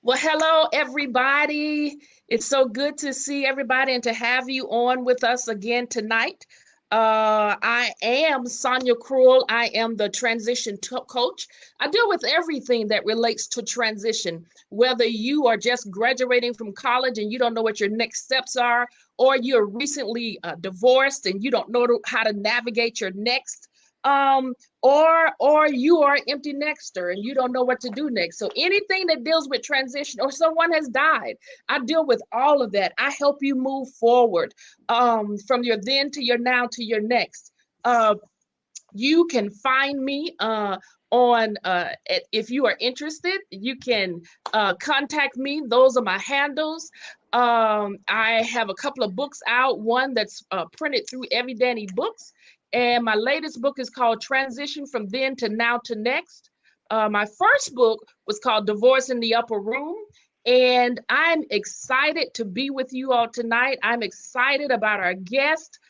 Well, hello, everybody. It's so good to see everybody and to have you on with us again tonight. I am Sonya Cruel. I am the transition coach. I deal with everything that relates to transition, whether you are just graduating from college and you don't know what your next steps are, or you're recently divorced and you don't know how to navigate your next. Um, or you are an empty nester and you don't know what to do next. So anything that deals with transition or someone has died, I deal with all of that. I help you move forward from your then to your now to your next. Uh, you can find me on if you are interested, you can contact me. Those are my handles. I have a couple of books out, one that's printed through Every Danny Books, and my latest book is called Transition from Then to Now to Next. My first book was called Divorce in the Upper Room, and I'm excited to be with you all tonight. I'm excited about our guest.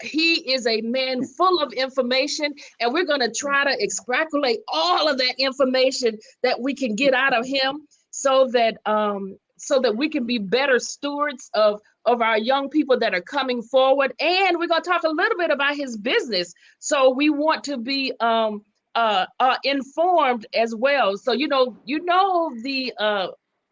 He is a man full of information, and we're going to try to extrapolate all of that information that we can get out of him, so that we can be better stewards of our young people that are coming forward. And we're going to talk a little bit about his business. So we want to be informed as well. So the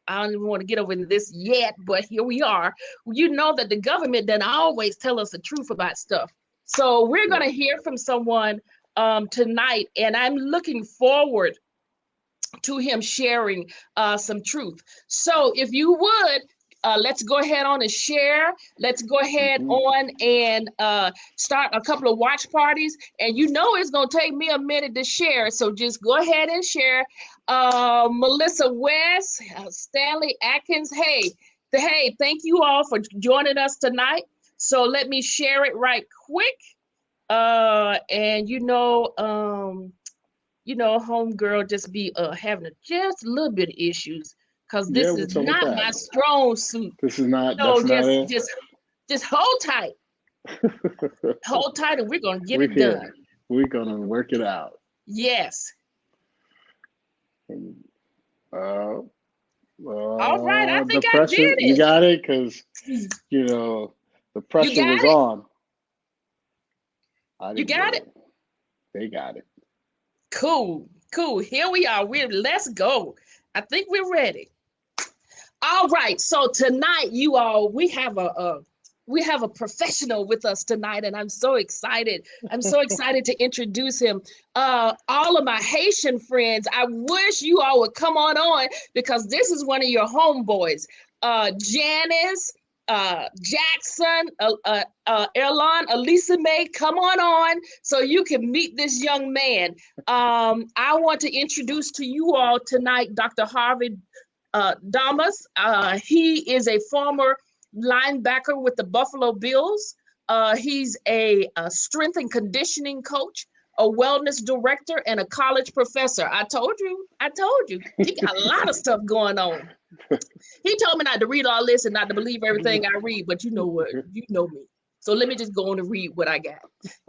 I don't even want to get over into this yet, but here we are. You know that the government doesn't always tell us the truth about stuff. So we're going to hear from someone tonight, and I'm looking forward to him sharing some truth. So if you would, let's go ahead on and share. Let's go ahead on and start a couple of watch parties. And you know it's going to take me a minute to share. So just go ahead and share. Melissa West, Stanley Atkins. Hey, thank you all for joining us tonight. So let me share it right quick. And homegirl just be having just a little bit of issues because this is not my strong suit. This is not. So That's not it. just hold tight, hold tight, and we're gonna get it here. done. We're gonna work it out. Yes. All right, I think the I pressure. did it. You got it, because the pressure was on. You got it. They got it. Cool. Here we are. Let's go. I think we're ready. All right. So tonight, you all, we have a professional with us tonight, and I'm so excited. I'm so excited to introduce him. All of my Haitian friends, I wish you all would come on because this is one of your homeboys. Janice, Jackson, Erlon, Elisa May, come on so you can meet this young man. I want to introduce to you all tonight Dr. Harvey Damas. He is a former linebacker with the Buffalo Bills. He's a strength and conditioning coach, a wellness director, and a college professor. I told you. He got a lot of stuff going on. He told me not to read all this and not to believe everything I read, but you know what? You know me. So let me just go on and read what I got.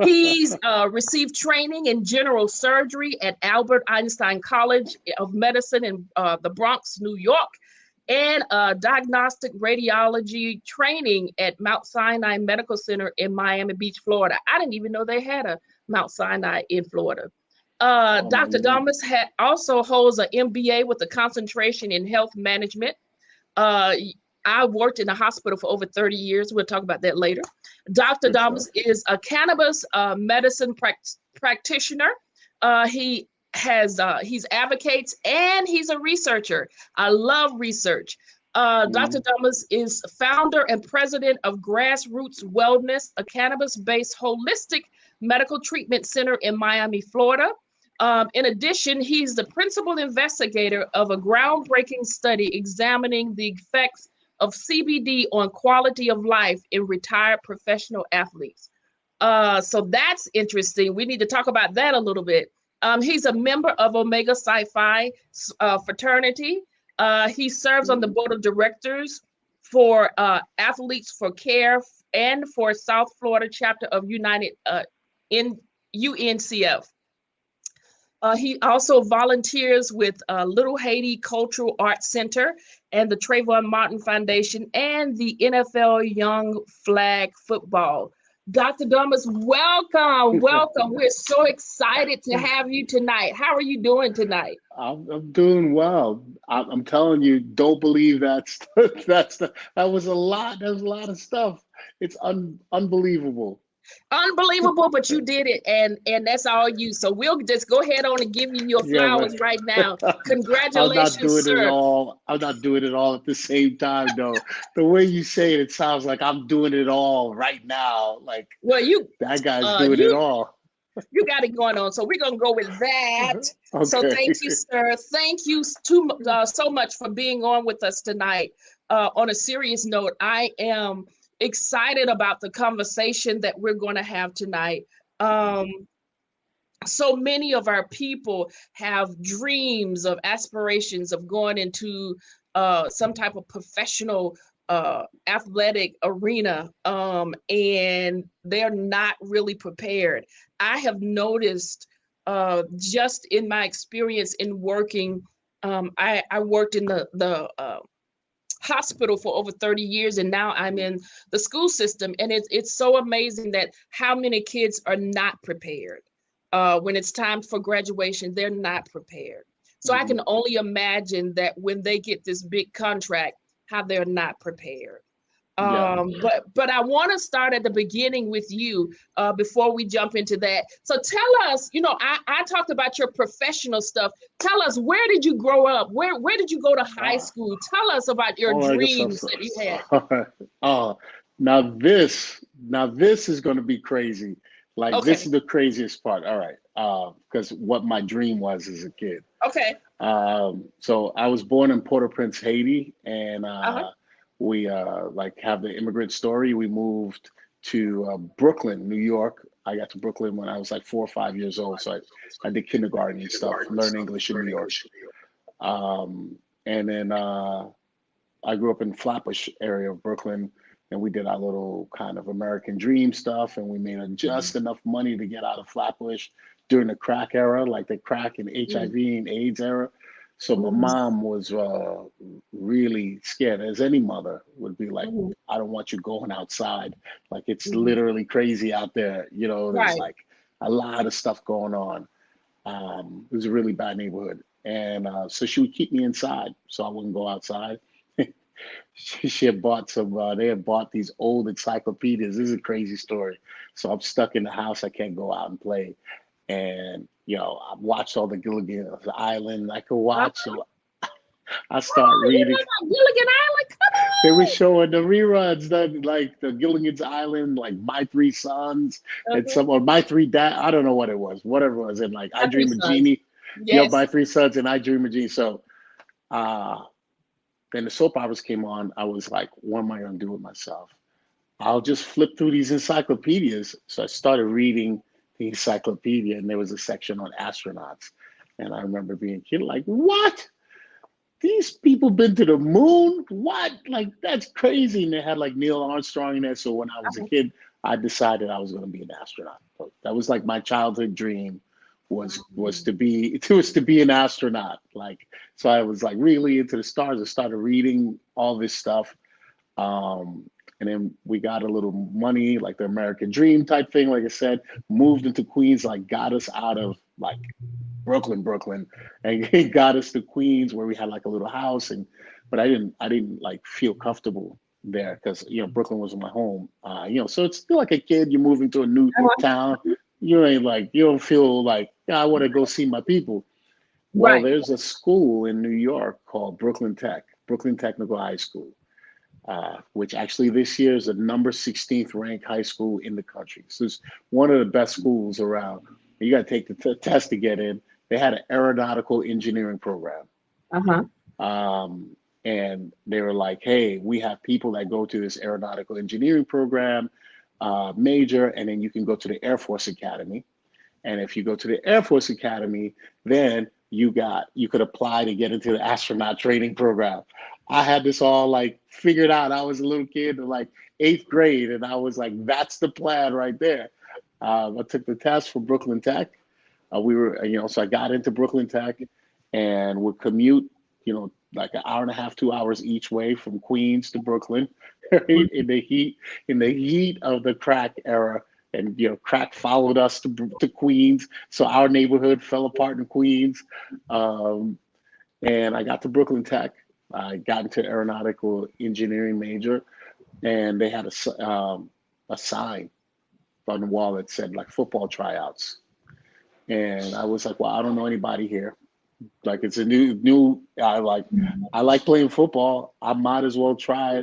He's received training in general surgery at Albert Einstein College of Medicine in the Bronx, New York, and diagnostic radiology training at Mount Sinai Medical Center in Miami Beach, Florida. I didn't even know they had a Mount Sinai in Florida. Dr. Damas also holds an MBA with a concentration in health management. I worked in a hospital for over 30 years. We'll talk about that later. Dr. Damas is a cannabis medicine practitioner. He's advocates and he's a researcher. I love research. Dr. Damas is founder and president of Grassroots Wellness, a cannabis-based holistic medical treatment center in Miami, Florida. In addition, he's the principal investigator of a groundbreaking study examining the effects of CBD on quality of life in retired professional athletes. So that's interesting. We need to talk about that a little bit. He's a member of Omega Psi Phi fraternity. He serves on the board of directors for Athletes for Care and for South Florida chapter of United in UNCF. He also volunteers with Little Haiti Cultural Arts Center and the Trayvon Martin Foundation and the NFL Young Flag Football. Dr. Dumas, welcome, welcome. We're so excited to have you tonight. How are you doing tonight? I'm doing well. I'm telling you, don't believe that's that was a lot. That was a lot of stuff. It's unbelievable. Unbelievable, but you did it, and that's all you. So we'll just go ahead on and give you your Yeah, flowers but right now. I'm not Congratulations, doing it sir. all. I'm not doing it all at the same time, though. The way you say it, it sounds like I'm doing it all right now. Like Well, that guy's uh, doing it you all. you got it going on. So we're gonna go with that. So Okay. thank you, sir. Thank you so much for being on with us tonight. On a serious note, I am excited about the conversation that we're going to have tonight. Um, so many of our people have dreams of aspirations of going into some type of professional athletic arena, and they're not really prepared. I have noticed just in my experience in working, I worked in the hospital for over 30 years, and now I'm in the school system, and it's so amazing that how many kids are not prepared. When it's time for graduation, they're not prepared. So I Mhm. can only imagine that when they get this big contract, how they're not prepared. Yeah. But I want to start at the beginning with you before we jump into that. So tell us, I talked about your professional stuff. Tell us, where did you grow up? Where did you go to high Ah, school? Tell us about your all that good stuff. dreams that you had. Oh, now this is going to be crazy. Like this Okay, is the craziest part. All right, because what my dream was as a kid. okay, So I was born in Port-au-Prince, Haiti, and uh-huh, we like have the immigrant story. We moved to Brooklyn, New York. I got to Brooklyn when I was like 4 or 5 years old. So I did kindergarten and stuff, learn English in New York. Um, and then I grew up in Flatbush area of Brooklyn, and we did our little kind of American dream stuff, and we made just enough money to get out of Flatbush during the crack era, like the crack and mhm, HIV and AIDS era. So my mhm, mom was really scared, as any mother would be like, mhm, I don't want you going outside. Like it's mhm. literally crazy out there. There's Right. like a lot of stuff going on. It was a really bad neighborhood. And so she would keep me inside so I wouldn't go outside. She had bought they had bought these old encyclopedias. This is a crazy story. So I'm stuck in the house. I can't go out and play. And, I watched all the Gilligan's Island I could Uh-huh. watch. So I start Oh, you reading. know about Gilligan Island? They were Come showing the reruns that like the Gilligan's Island, like My Three Sons on. and Uh-huh. some or My Three Dad. I don't know what it was, whatever it was. And like I My three Dream of sons. Jeannie. Yes. My Three Sons and I Dream of Jeannie. So uh then the soap operas came on. I was like, what am I gonna do with myself? I'll just flip through these encyclopedias. So I started reading the encyclopedia, and there was a section on astronauts. And I remember being a kid, like, what? These people been to the moon? What? Like, that's crazy. And they had like Neil Armstrong in there. So when I was a Uh-huh. kid, I decided I was going to be an astronaut. So that was like my childhood dream was Mhm. to be an astronaut. Like, so I was like really into the stars. I started reading all this stuff. And then we got a little money, like the American Dream type thing, like I said, moved into Queens, like got us out of like Brooklyn, and he got us to Queens where we had like a little house. But I didn't like feel comfortable there because, Brooklyn was my home. So it's still like a kid, you're moving to a new town. You don't feel like, I want to go see my people. Well, Right. there's a school in New York called Brooklyn Technical High School, which actually this year is the number 16th ranked high school in the country. So it's one of the best schools around. You got to take the test to get in. They had an aeronautical engineering program. Uh-huh. And they were like, hey, we have people that go to this aeronautical engineering program major, and then you can go to the Air Force Academy. And if you go to the Air Force Academy, then you could apply to get into the astronaut training program. I had this all like figured out. I was a little kid in like eighth grade, and I was like, that's the plan right there. I took the test for Brooklyn Tech. We were, so I got into Brooklyn Tech and would commute, like an hour and a half, 2 hours each way from Queens to Brooklyn, right? In the heat of the crack era. And crack followed us to Queens, so our neighborhood fell apart in Queens. And I got to Brooklyn Tech. I got into aeronautical engineering major, and they had a sign on the wall that said like football tryouts. And I was like, well, I don't know anybody here. Like it's a new. I like playing football. I might as well try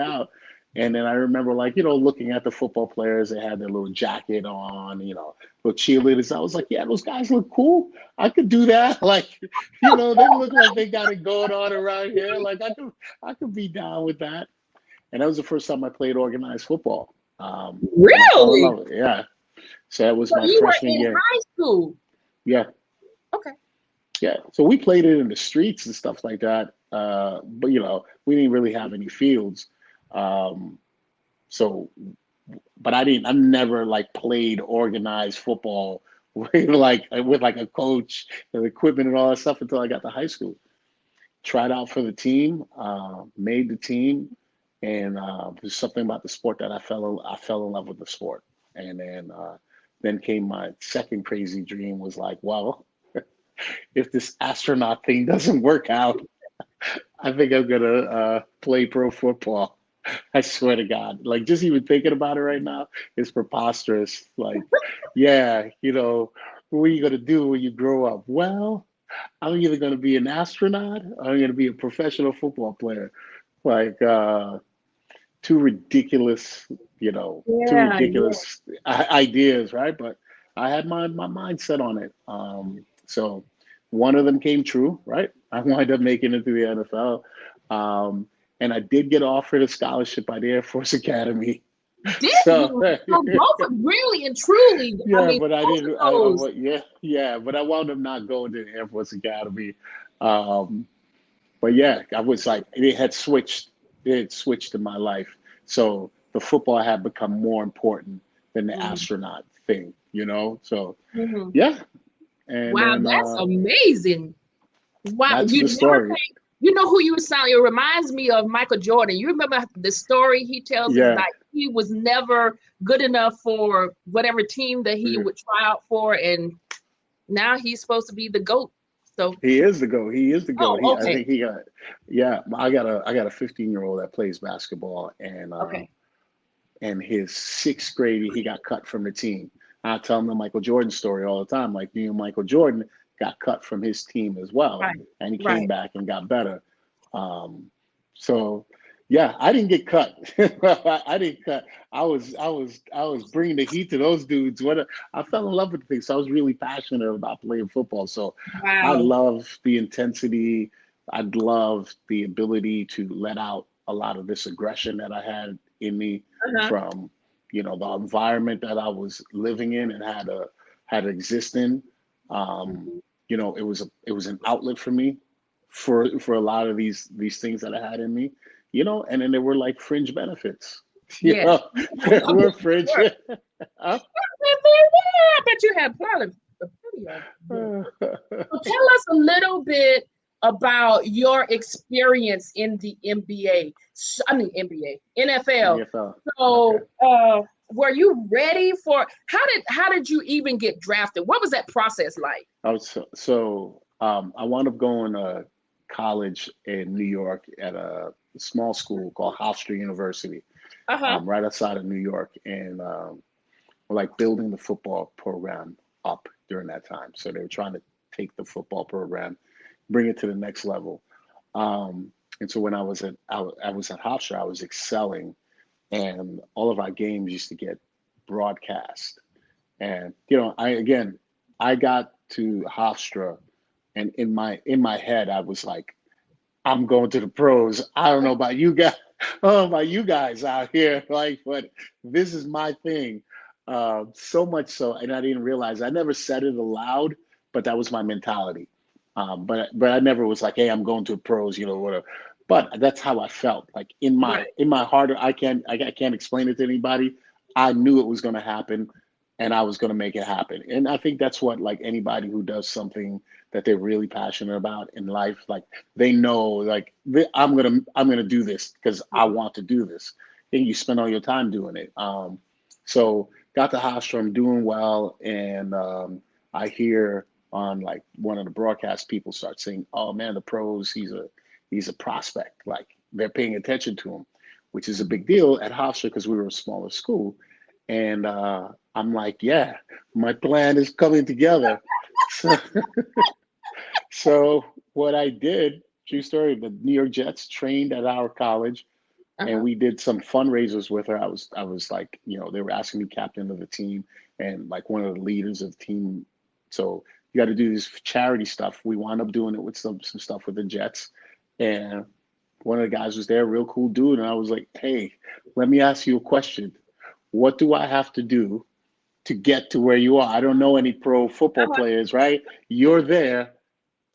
out. And then I remember like, looking at the football players, they had their little jacket on, little cheerleaders. I was like, yeah, those guys look cool. I could do that. Like, they look like they got it going on around here. Like I could be down with that. And that was the first time I played organized football. And I fell in Really? love with it. Yeah. So that was So my you were freshman in year. high school. Yeah. Okay. Yeah. So we played it in the streets and stuff like that. But we didn't really have any fields. Um, so, but I've never like played organized football with a coach and equipment and all that stuff until I got to high school. Tried out for the team, made the team, and there's something about the sport that I fell in love with the sport. And then came my second crazy dream was like, well, if this astronaut thing doesn't work out, I think I'm gonna play pro football. I swear to God, like just even thinking about it right now is preposterous. Like, yeah, what are you gonna do when you grow up? Well, I'm either gonna be an astronaut or I'm gonna be a professional football player. Like, two ridiculous, two Yeah, yeah. ridiculous ideas, right? But I had my mind set on it. So one of them came true, right? I wound up making it to the NFL. And I did get offered a scholarship by the Air Force Academy. Did So you? So both really and truly, I yeah, mean, but I both of didn't. those. Yeah, but I wound up not going to the Air Force Academy. Um, but yeah, I was like, it had switched. It had switched in my life. So the football had become more important than the Mhm, astronaut thing. So mhm. yeah, and Wow, then that's amazing. Wow, that's you the never story. think, who you sound, it reminds me of Michael Jordan. You remember the story he tells us, Yeah, like he was never good enough for whatever team that he would try out for, and now he's supposed to be the GOAT. So, he is the GOAT. He is the GOAT. oh, I okay, think he got. Yeah, I got a 15-year-old that plays basketball, okay. and his sixth grade, he got cut from the team. I tell him the Michael Jordan story all the time. Like, Michael Jordan got cut from his team as well, Right, and he came right. back and got better. Um, so, yeah, I didn't get cut. I didn't cut. I was bringing the heat to those dudes. I fell in love with the thing, so I was really passionate about playing football. So, I Wow. love the intensity. I love the ability to let out a lot of this aggression that I had in me Uh-huh. from the environment that I was living in and had to exist in. Um, Mhm. it was an outlet for me for a lot of these things that I had in me. And then there were like fringe benefits. You Yeah. know, there I bet were you fringe. were. Huh? I bet you had plenty of them. So tell us a little bit about your experience in the NBA. I mean NBA, NFL. NFL. Okay. So were you ready for how did you even get drafted? What was that process like? I wound up going to college in New York at a small school called Hofstra University, Uh-huh. right outside of New York, and we're like building the football program up during that time. So they were trying to take the football program, bring it to the next level. And so when I was at Hofstra, I was excelling, and all of our games used to get broadcast. And I got to Hofstra, and in my head, I was like, I'm going to the pros. I don't know about you guys. I don't know about you guys out here, like, but this is my thing. So much so, and I didn't realize. I never said it aloud, but that was my mentality. But I never was like, hey, I'm going to the pros, whatever. But that's how I felt. Like in my Right. in my heart, I can't explain it to anybody. I knew it was going to happen. and I was going to make it happen. And I think that's what, like, anybody who does something that they're really passionate about in life, like, they know, like, I'm gonna do this because I want to do this, and you spend all your time doing it. So got to Hofstra, I'm doing well, and I hear on, like, one of the broadcast people start saying, "Oh man, the pros, he's a prospect. Like, they're paying attention to him," which is a big deal at Hofstra because we were a smaller school. And I'm like, yeah, my plan is coming together. So, so what I did, true story, the New York Jets trained at our college, and Uh-huh. we did some fundraisers with her. I was like, they were asking me captain of the team and like one of the leaders of the team. So you got to do this charity stuff. We wound up doing it with some stuff with the Jets, and one of the guys was there, real cool dude, and I was like, hey, let me ask you a question. What do I have to do to get to where you are? I don't know any pro football Uh-huh. players, right? You're there.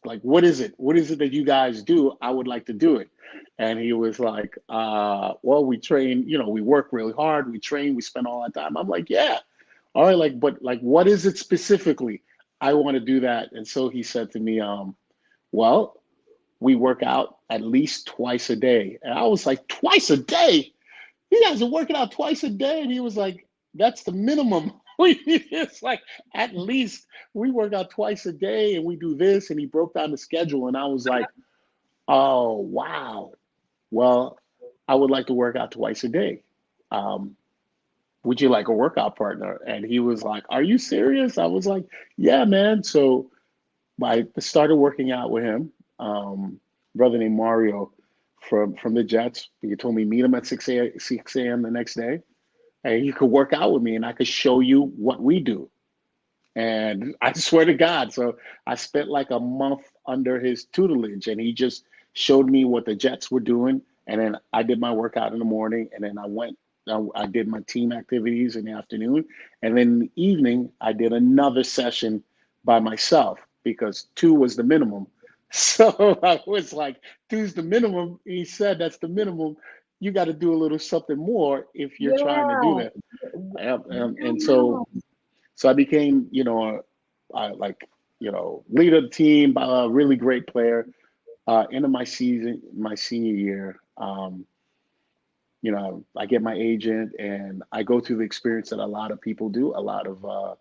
Like, what is it? What is it that you guys do? I would like to do it. And he was like, well, we train, we work really hard. We train, we spend all that time. I'm like, yeah. All right, like, but like, what is it specifically? I want to do that. And so he said to me, well, we work out at least twice a day. And I was like, twice a day? You guys are working out twice a day. And he was like, that's the minimum. It's like, at least we work out twice a day and we do this. And he broke down the schedule. And I was like, oh, wow. Well, I would like to work out twice a day. Um, would you like a workout partner? And he was like, are you serious? I was like, yeah, man. So I started working out with him. Brother named Mario from the Jets. He told me meet him at 6 a.m. the next day, and he could work out with me, and I could show you what we do. And I swear to God, so I spent like a month under his tutelage, and he just showed me what the Jets were doing. And then I did my workout in the morning, and then I did my team activities in the afternoon. And then in the evening, I did another session by myself because two was the minimum. So I was like, two's the minimum. He said that's the minimum. You got to do a little something more if you're trying to do Yeah. that. And Yeah. so I became, like, leader of the team, a really great player. Into my senior year, I get my agent and I go through the experience that a lot of people do. A lot of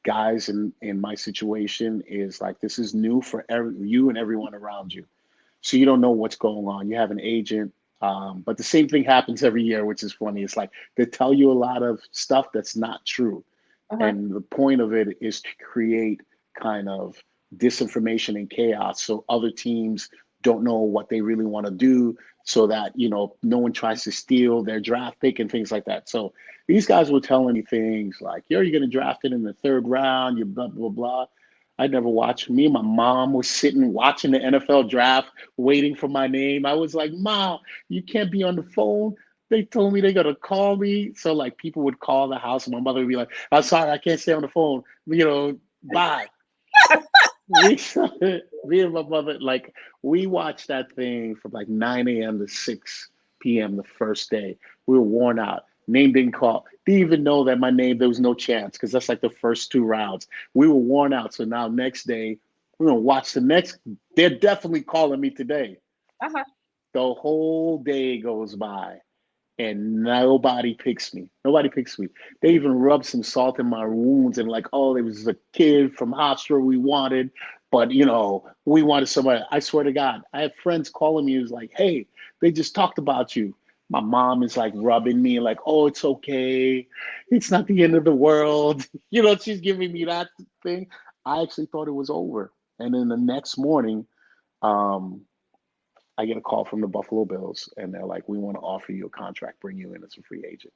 guys in my situation is like, this is new for you and everyone around you. So you don't know what's going on. You have an agent, but the same thing happens every year, which is funny. It's like they tell you a lot of stuff that's not true. Uh-huh. And the point of it is to create kind of disinformation and chaos so other teams don't know what they really want to do, so that, no one tries to steal their draft pick and things like that. So these guys were telling me things like, you're going to draft it in the third round, you blah, blah, blah. I never watched. Me and my mom was sitting watching the NFL draft, waiting for my name. I was like, Mom, you can't be on the phone. They told me they're gonna call me. So like people would call the house and my mother would be like, I'm sorry, I can't stay on the phone. Bye. We me and my mother, like, we watched that thing from like 9 a.m. to 6 p.m. the first day. We were worn out. Name didn't call. Didn't even know that my name, there was no chance because that's like the first two rounds. We were worn out. So now next day, we're gonna watch the next. They're definitely calling me today. Uh-huh. The whole day goes by and nobody picks me. Nobody picks me. They even rub some salt in my wounds and like, oh, there was a kid from Hofstra we wanted, but we wanted somebody. I swear to God, I have friends calling me who's like, hey, they just talked about you. My mom is like rubbing me like, oh, it's okay. It's not the end of the world. She's giving me that thing. I actually thought it was over. And then the next morning, um, I get a call from the Buffalo Bills, and they're like, "We want to offer you a contract, bring you in as a free agent."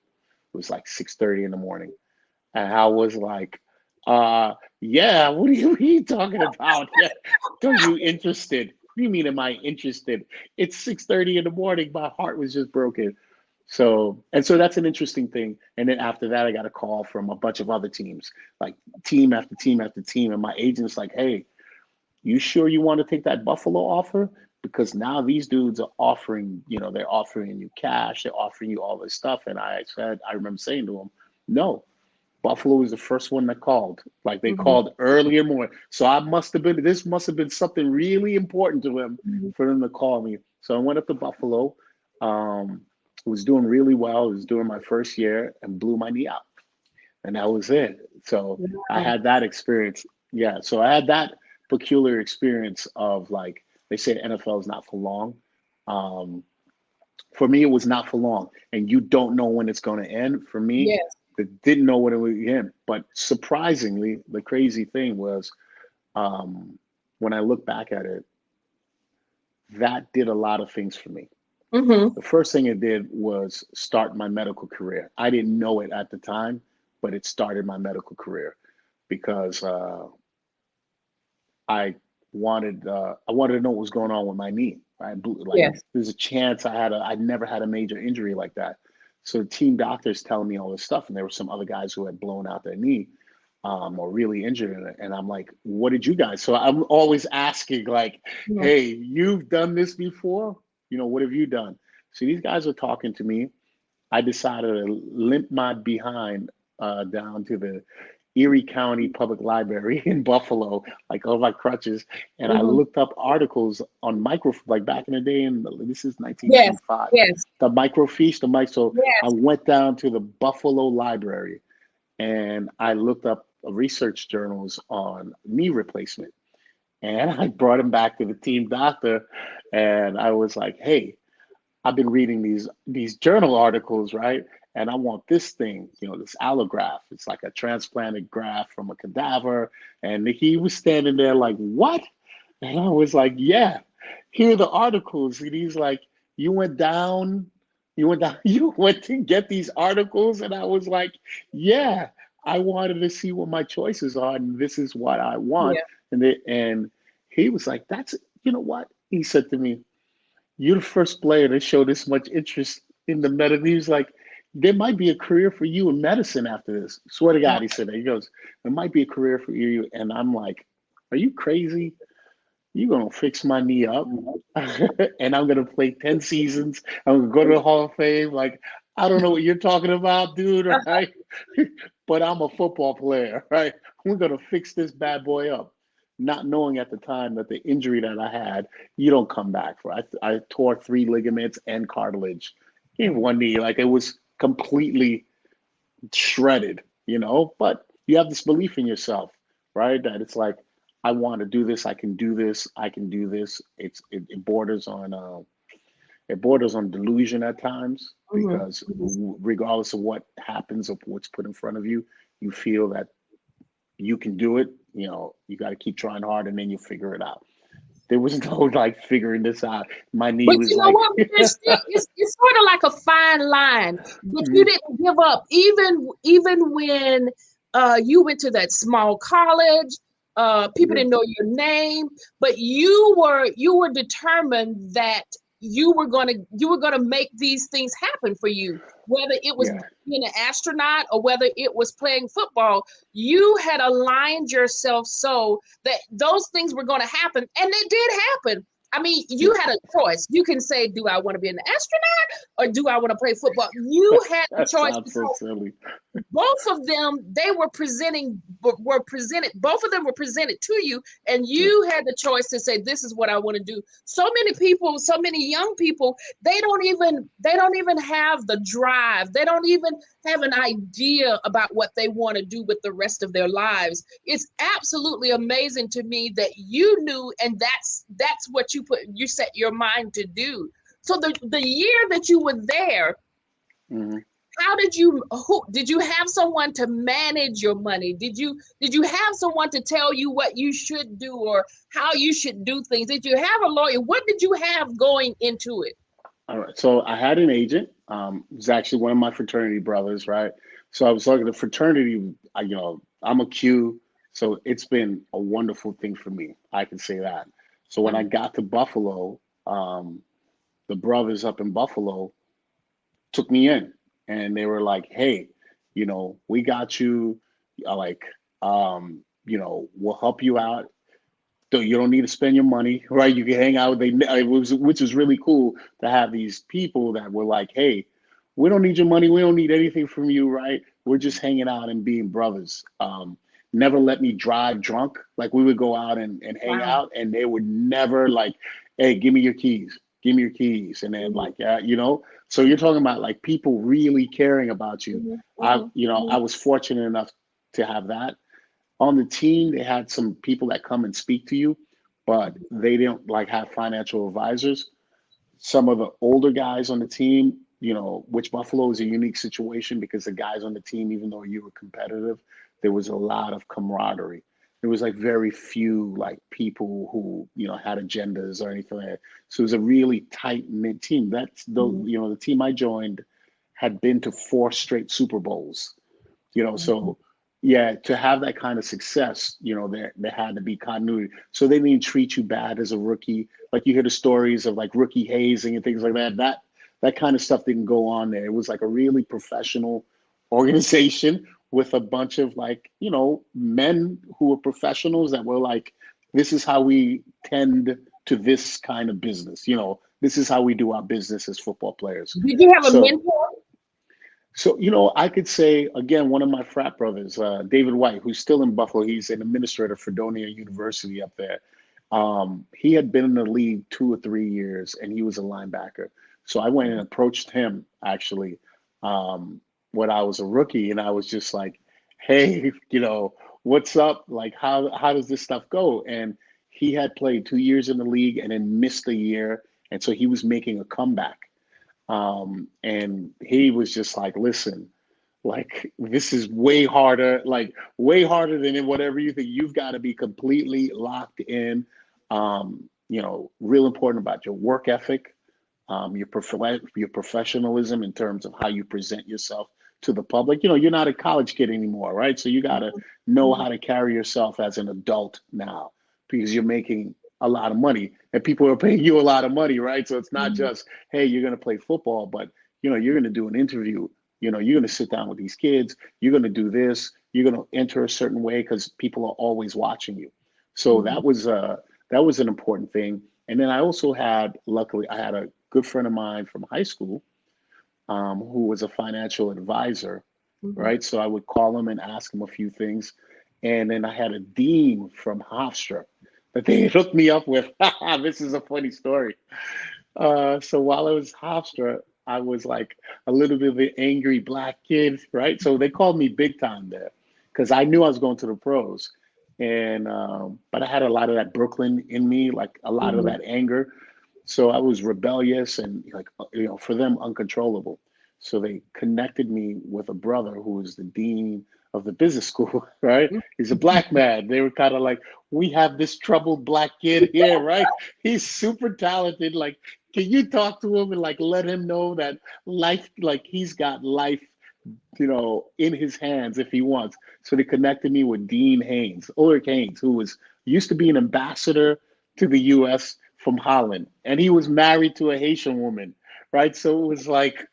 It was like 6:30 in the morning, and I was like, yeah. What are you talking about? Yeah, are you interested? What do you mean? Am I interested? It's 6:30 in the morning. My heart was just broken. So that's an interesting thing. And then after that, I got a call from a bunch of other teams, like team after team after team, and my agent's like, "Hey, you sure you want to take that Buffalo offer? Because now these dudes are offering, they're offering you cash, they're offering you all this stuff." And I remember saying to him, no. Buffalo was the first one that called. Like they Mm-hmm. called early in the morning. So this must have been something really important to him for them to call me. So I went up to Buffalo. Was doing really well. It was doing my first year and blew my knee out. And that was it. So I Wow. had that experience. Yeah. So I had that peculiar experience of like, they say NFL is not for long. Um, for me, it was not for long. And you don't know when it's going to end. For me, Yes. I didn't know when it would end. But surprisingly, the crazy thing was um, when I look back at it, that did a lot of things for me. Mm-hmm. The first thing it did was start my medical career. I didn't know it at the time, but it started my medical career because I wanted to know what was going on with my knee. Right, like Yes. there's a chance I'd never had a major injury like that. So the team doctors telling me all this stuff, and there were some other guys who had blown out their knee or really injured in it, and I'm like, what did you guys? So I'm always asking like, Mhm. hey, you've done this before? What have you done? So these guys are talking to me. I decided to limp my behind down to the Erie County Public Library in Buffalo, like on my crutches, and I Mhm. looked up articles on like back in the day, and this is Yes. 1995, Yes. the microfiche, the mic. So I Yes. went down to the Buffalo Library, and I looked up research journals on knee replacement, and I brought him back to the team doctor, and I was like, hey, I've been reading these journal articles, right? And I want this thing, this allograft. It's like a transplanted graft from a cadaver. And he was standing there like, what? And I was like, yeah, here are the articles. And he's like, you went down, you went to get these articles. And I was like, yeah, I wanted to see what my choices are, and this is what I want. Yeah. And he was like, you know what? He said to me, you're the first player to show this much interest in the medical. He was like, there might be a career for you in medicine after this. Swear to Wow. God, he said that. He goes, there might be a career for you. And I'm like, are you crazy? You're going to fix my knee up and I'm going to play 10 seasons. I'm going to go to the Hall of Fame. Like, I don't know what you're talking about, dude, right? But I'm a football player, right? We're going to fix this bad boy up. Not knowing at the time that the injury that I had, you don't come back for. I tore 3 ligaments and cartilage in one knee. Like it was completely shredded. But you have this belief in yourself, right? That it's like, I want to do this. I can do this. I can do this. It borders on delusion at times Mhm. because regardless of what happens or what's put in front of you, you feel that you can do it. You got to keep trying hard and then you figure it out. There was no like figuring this out. My knee But was you know like, what? There's still it's sort of like a fine line. But you didn't give up, even when you went to that small college. People yeah, didn't know your name, but you were determined that you were gonna make these things happen for you. Whether it was yeah, being an astronaut or whether it was playing football, you had aligned yourself so that those things were going to happen, and they did happen. I mean, you yeah. had a choice. You can say, do I want to be an astronaut or do I want to play football? You had the That choice sounds so because silly. both of them both of them were presented to you, and Yeah, you had the choice to say, this is what I want to do. So many people, so many young people, they don't even have the drive. They don't even have an idea about what they want to do with the rest of their lives. It's absolutely amazing to me that you knew, and that's what you set your mind to do. So the year that you were there, hmm how did you have someone to manage your money? Did you have someone to tell you what you should do or how you should do things? Did you have a lawyer? What did you have going into it? All right. So I had an agent. It was actually one of my fraternity brothers, right? So I was like the fraternity. I'm a Q, so it's been a wonderful thing for me. I can say that. So when I Mhm. got to Buffalo, the brothers up in Buffalo took me in, and they were like, "Hey, we got you. Like, we'll help you out. So you don't need to spend your money, right? You can hang out. Which was really cool to have these people that were like, "Hey, we don't need your money. We don't need anything from you, right? we're just hanging out and being brothers. Never let me drive drunk. Like we would go out and hang Wow. out, and they would never like, hey, give me your keys, give me your keys, and then Mhm, like, you know. So you're talking about like people really caring about you. mhm, I, mhm, you know, I mhm, was fortunate enough to have that. On the team, they had some people that come and speak to you, but they didn't like have financial advisors. Some of the older guys on the team, you know, which Buffalo is a unique situation because the guys on the team, even though you were competitive, there was a lot of camaraderie. There was like very few like people who, you know, had agendas or anything like that. So it was a really tight knit team. That's the, mhm, you know, the team I joined had been to 4 straight Super Bowls, you know. mhm, So yeah, to have that kind of success, you know, there had to be continuity. So they didn't treat you bad as a rookie. Like you hear the stories of like rookie hazing and things like that. That kind of stuff didn't go on there. It was like a really professional organization with a bunch of like, you know, men who were professionals that were like, this is how we tend to this kind of business, you know, this is how we do our business as football players. Did you have a So mentor? you know, I could say again, one of my frat brothers, David White, who's still in Buffalo, he's an administrator for Fredonia University up there. He had been in the league 2 or 3 years, and he was a linebacker. So I went and approached him actually when I was a rookie, and I was just like, "Hey, you know, what's up? Like, how does this stuff go?" And he had played 2 years in the league and then missed a year, and so he was making a comeback. And he was just like, listen, like this is way harder, like way harder than in whatever you think. You've got to be completely locked in. You know, real important about your work ethic, your professionalism in terms of how you present yourself to the public. You know, you're not a college kid anymore, right? So you got to know Mhm, how to carry yourself as an adult now because you're making a lot of money and people are paying you a lot of money, right? So it's not mhm, just, hey, you're going to play football, but you know, you're going to do an interview. You know, you're going to sit down with these kids. You're going to do this. You're going to enter a certain way because people are always watching you. So mhm, that was an important thing. And then I also had, luckily, I had a good friend of mine from high school who was a financial advisor, mhm. right? So I would call him and ask him a few things. And then I had a dean from Hofstra that they hooked me up with. This is a funny story. So while I was Hofstra, I was like a little bit of an angry black kid, right? So they called me big time there because I knew I was going to the pros. And but I had a lot of that Brooklyn in me, like a lot of Mhm. that anger. So I was rebellious and like you know, for them uncontrollable. So they connected me with a brother who was the dean of the business school, right? He's a black man. They were kind of like, we have this troubled black kid here, right? He's super talented. Like, can you talk to him and like let him know that life, like he's got life, you know, in his hands if he wants. So they connected me with Dean Haynes, Ulrich Haynes, who was used to be an ambassador to the U.S. from Holland, and he was married to a Haitian woman, right? So it was like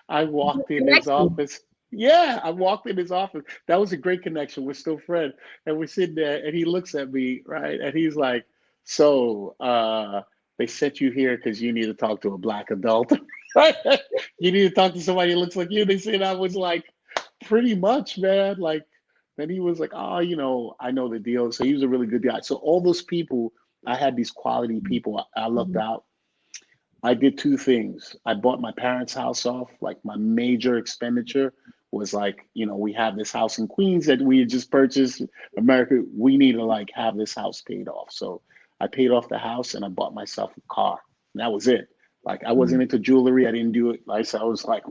I walked in his Connection. office. Yeah, I walked in his office. That was a great connection. We're still friends, and we're sitting there, and he looks at me, right, and he's like, "So, they sent you here because you need to talk to a black adult." Right? You need to talk to somebody who looks like you. They said I was like, pretty much, man. Like, then he was like, oh, you know, I know the deal. So he was a really good guy. So all those people, I had these quality people. I looked Mhm, out. I did two things. I bought my parents' house off. Like my major expenditure was like, you know, we have this house in Queens that we had just purchased. America, we need to like have this house paid off. So I paid off the house and I bought myself a car. And that was it. Like I mhm, wasn't into jewelry. I didn't do it. Like so I was like,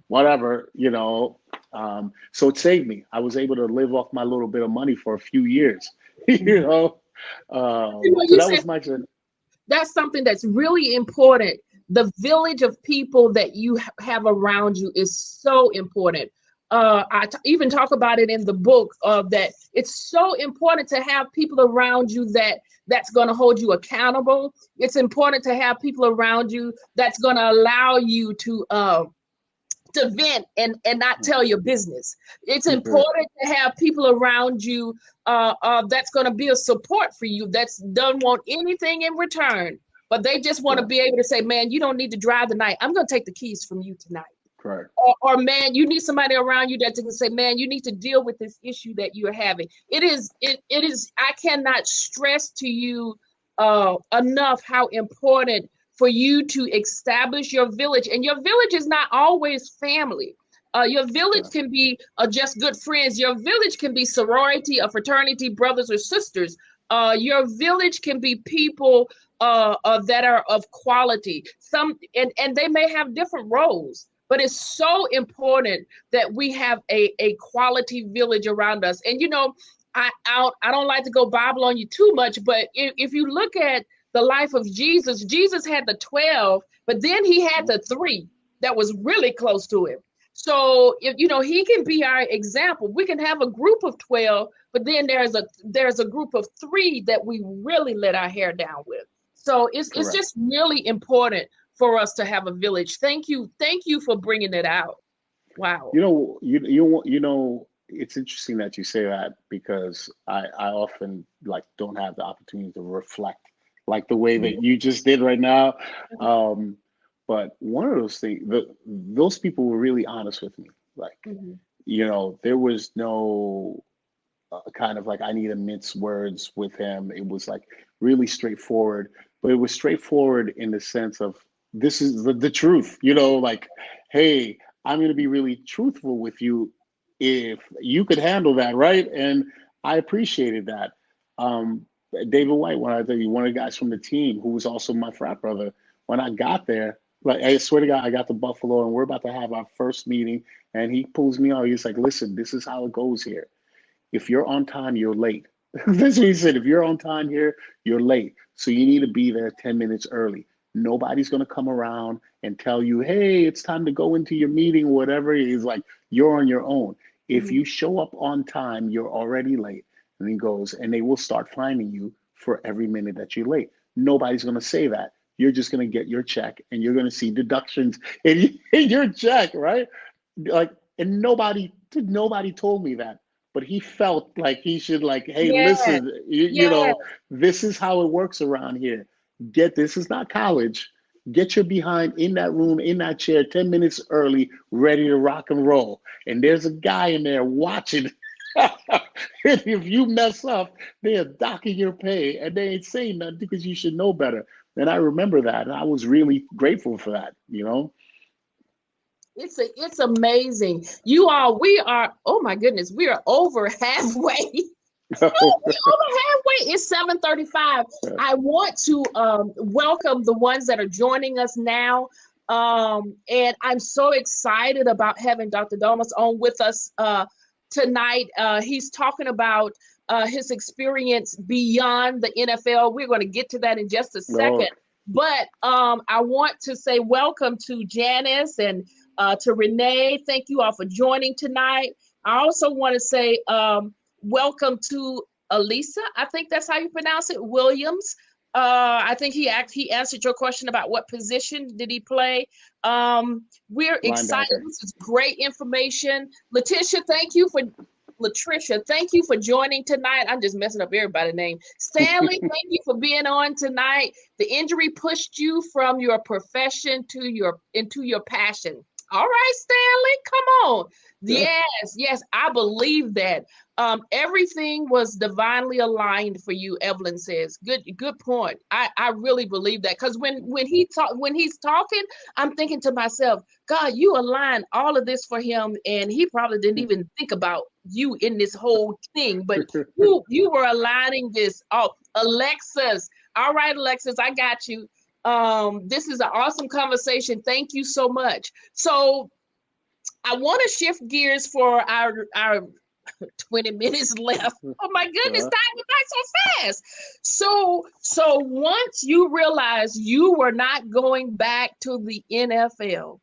whatever, you know. So it saved me. I was able to live off my little bit of money for a few years, you mhm. know. You know, So you that said was my. that's something that's really important. The village of people that you have around you is so important. Even talk about it in the book that it's so important to have people around you that's going to hold you accountable. It's important to have people around you that's going to allow you to vent and not tell your business. It's important to have people around you that's going to be a support for you, that's don't want anything in return, but they just want to Correct. be able to say, man, you don't need to drive tonight. I'm going to take the keys from you tonight. Correct. Or man, you need somebody around you that can say, man, you need to deal with this issue that you're having. It is, I cannot stress to you enough how important for you to establish your village. And your village is not always family. Your village can be just good friends. Your village can be sorority, a fraternity, brothers or sisters. Your village can be people that are of quality. And they may have different roles, but it's so important that we have a quality village around us. And I don't like to go Bible on you too much, but if you look at the life of Jesus, Jesus had the 12, but then he had the 3 that was really close to him. So if he can be our example. We can have a group of 12, but then there's a group of 3 that we really let our hair down with. So it's just really important for us to have a village. Thank you for bringing it out. Wow. It's interesting that you say that, because I often don't have the opportunity to reflect like the way that you just did right now. But one of those things, those people were really honest with me. There was no kind of I need to mince words with him. It was really straightforward, but it was straightforward in the sense of, this is the truth, hey, I'm going to be really truthful with you if you could handle that, right? And I appreciated that. David White, one of the guys from the team who was also my frat brother, when I got there, I swear to God, I got to Buffalo and we're about to have our first meeting, and he pulls me out. He's like, listen, this is how it goes here. If you're on time, you're late. That's what he said. If you're on time here, you're late. So you need to be there 10 minutes early. Nobody's going to come around and tell you, hey, it's time to go into your meeting or whatever. He's like, you're on your own. If you show up on time, you're already late. And he goes, and they will start fining you for every minute that you're late. Nobody's going to say that. You're just going to get your check and you're going to see deductions in your check, right? And nobody told me that. But he felt like he should hey, listen, this is how it works around here. This is not college. Get your behind in that room, in that chair, 10 minutes early, ready to rock and roll. And there's a guy in there watching. If you mess up, they are docking your pay and they ain't saying nothing because you should know better. And I remember that. And I was really grateful for that, It's amazing. We are, oh my goodness, we are over halfway. We're over halfway. It's 7:35. I want to welcome the ones that are joining us now. And I'm so excited about having Dr. Domas on with us tonight. He's talking about his experience beyond the NFL. We're going to get to that in just a second. But I want to say welcome to Janice and to Renee. Thank you all for joining tonight. I also want to say welcome to Elisa. I think that's how you pronounce it, Williams. I think he answered your question about what position did he play. We're excited. This is great information. Latricia, thank you for joining tonight. I'm just messing up everybody's name. Stanley, thank you for being on tonight. The injury pushed you from your profession into your passion. All right, Stanley, come on. Yes, I believe that. Everything was divinely aligned for you, Evelyn says. Good point. I really believe that, because when he's talking, I'm thinking to myself, God, you aligned all of this for him, and he probably didn't even think about you in this whole thing, but you were aligning this. Oh, Alexis. All right, Alexis, I got you. This is an awesome conversation. Thank you so much. So I want to shift gears for our 20 minutes left. Oh my goodness, time went by so fast. So once you realized you were not going back to the NFL,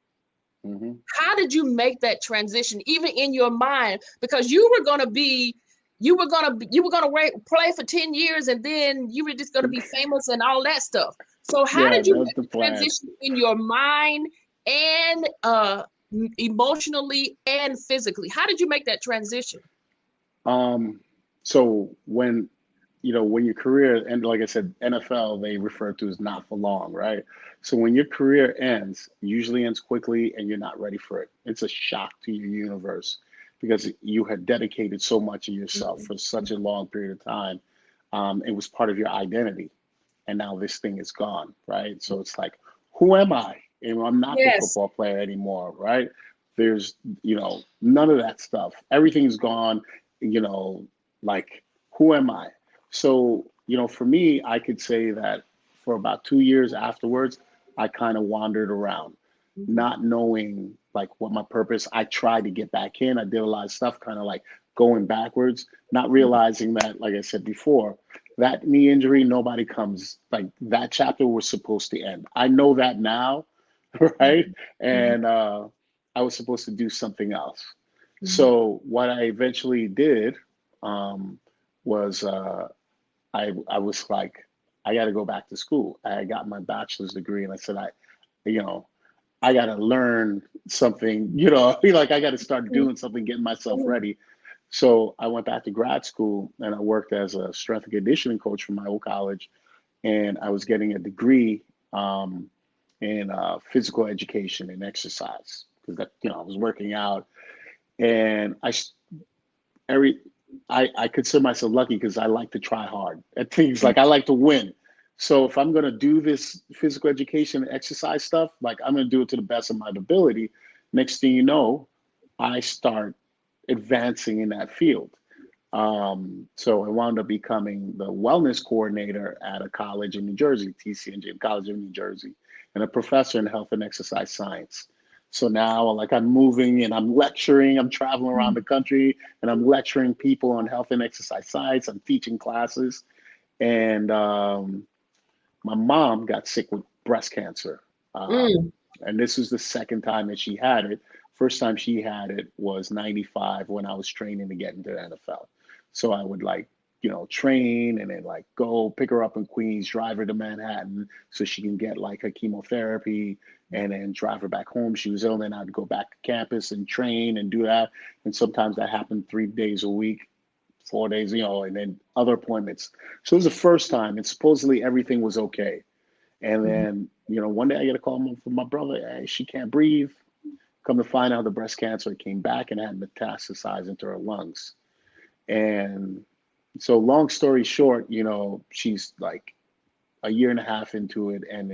how did you make that transition, even in your mind? Because you were going to play for 10 years and then you were just going to be famous and all that stuff. So how did you make the transition in your mind and emotionally and physically? How did you make that transition? So when when your career, and like I said, NFL, they refer to as not for long, right? So when your career ends, it usually ends quickly and you're not ready for it. It's a shock to your universe because you had dedicated so much of yourself Mhm. for such a long period of time. It was part of your identity. And now this thing is gone, right? So it's like, who am I? And I'm not the Yes. football player anymore, right? There's, none of that stuff. Everything's gone, you know, like, who am I? So, for me, I could say that for about 2 years afterwards, I kind of wandered around, Mhm. not knowing like what my purpose. I tried to get back in. I did a lot of stuff, kind of like going backwards, not realizing that, like I said before, that knee injury, nobody comes like that chapter was supposed to end. I know that now, right? Mhm. Mhm. And I was supposed to do something else. Mhm. So what I eventually did um, was I was like, I got to go back to school. I got my bachelor's degree, and I said, you know, I got to learn something. Like I got to start Mhm. doing something, getting myself Mhm. ready. So I went back to grad school, and I worked as a strength and conditioning coach for my old college, and I was getting a degree um, in physical education and exercise because I was working out, and every I consider myself lucky because I like to try hard at things. Like I like to win. So if I'm gonna do this physical education and exercise stuff, like I'm gonna do it to the best of my ability. Next thing you know, I start advancing in that field. So I wound up becoming the wellness coordinator at a college in New Jersey, TCNJ College of New Jersey, and a professor in health and exercise science. So now, like, I'm moving and I'm lecturing, I'm traveling around Mhm. the country and I'm lecturing people on health and exercise science. I'm teaching classes. And my mom got sick with breast cancer. Mm. And this was the second time that she had it. First time she had it was 95 when I was training to get into the NFL. So I would like, train and then like go pick her up in Queens, drive her to Manhattan so she can get like a chemotherapy and then drive her back home. She was ill, then I'd go back to campus and train and do that. And sometimes that happened 3 days a week, 4 days, and then other appointments. So it was the first time, and supposedly everything was okay. And Mhm. then, one day I get a call from my brother. Hey, she can't breathe. Come to find out, the breast cancer came back and had metastasized into her lungs. And so, long story short, she's like a year and a half into it, and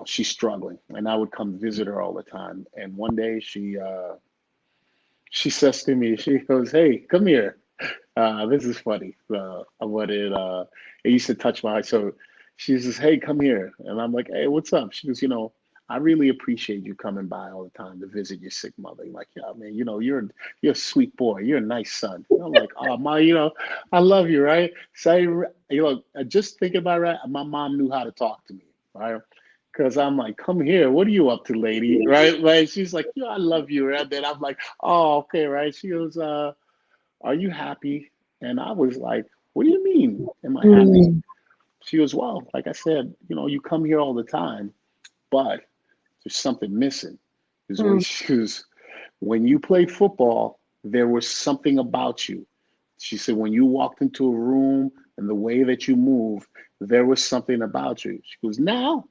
she's struggling. And I would come visit her all the time. And one day she says to me, she goes, "Hey, come here." This is funny. It used to touch my heart. So she says, "Hey, come here," and I'm like, "Hey, what's up?" She goes, "I really appreciate you coming by all the time to visit your sick mother." I'm like, "Yeah, man, you're a sweet boy. You're a nice son." And I'm like, "Oh, ma, I love you, right?" So just thinking about it, my mom knew how to talk to me, right? Because I'm like, "Come here. What are you up to, lady?" Right? Like she's like, I love you." And then I'm like, "Oh, okay, right." She goes, "Are you happy?" And I was like, "What do you mean? Am I happy?" Mm. She goes, "Well, like I said, you come here all the time, but there's something missing." Is what Mm. she goes, "When you played football, there was something about you." She said, "When you walked into a room and the way that you move, there was something about you." She goes, "Now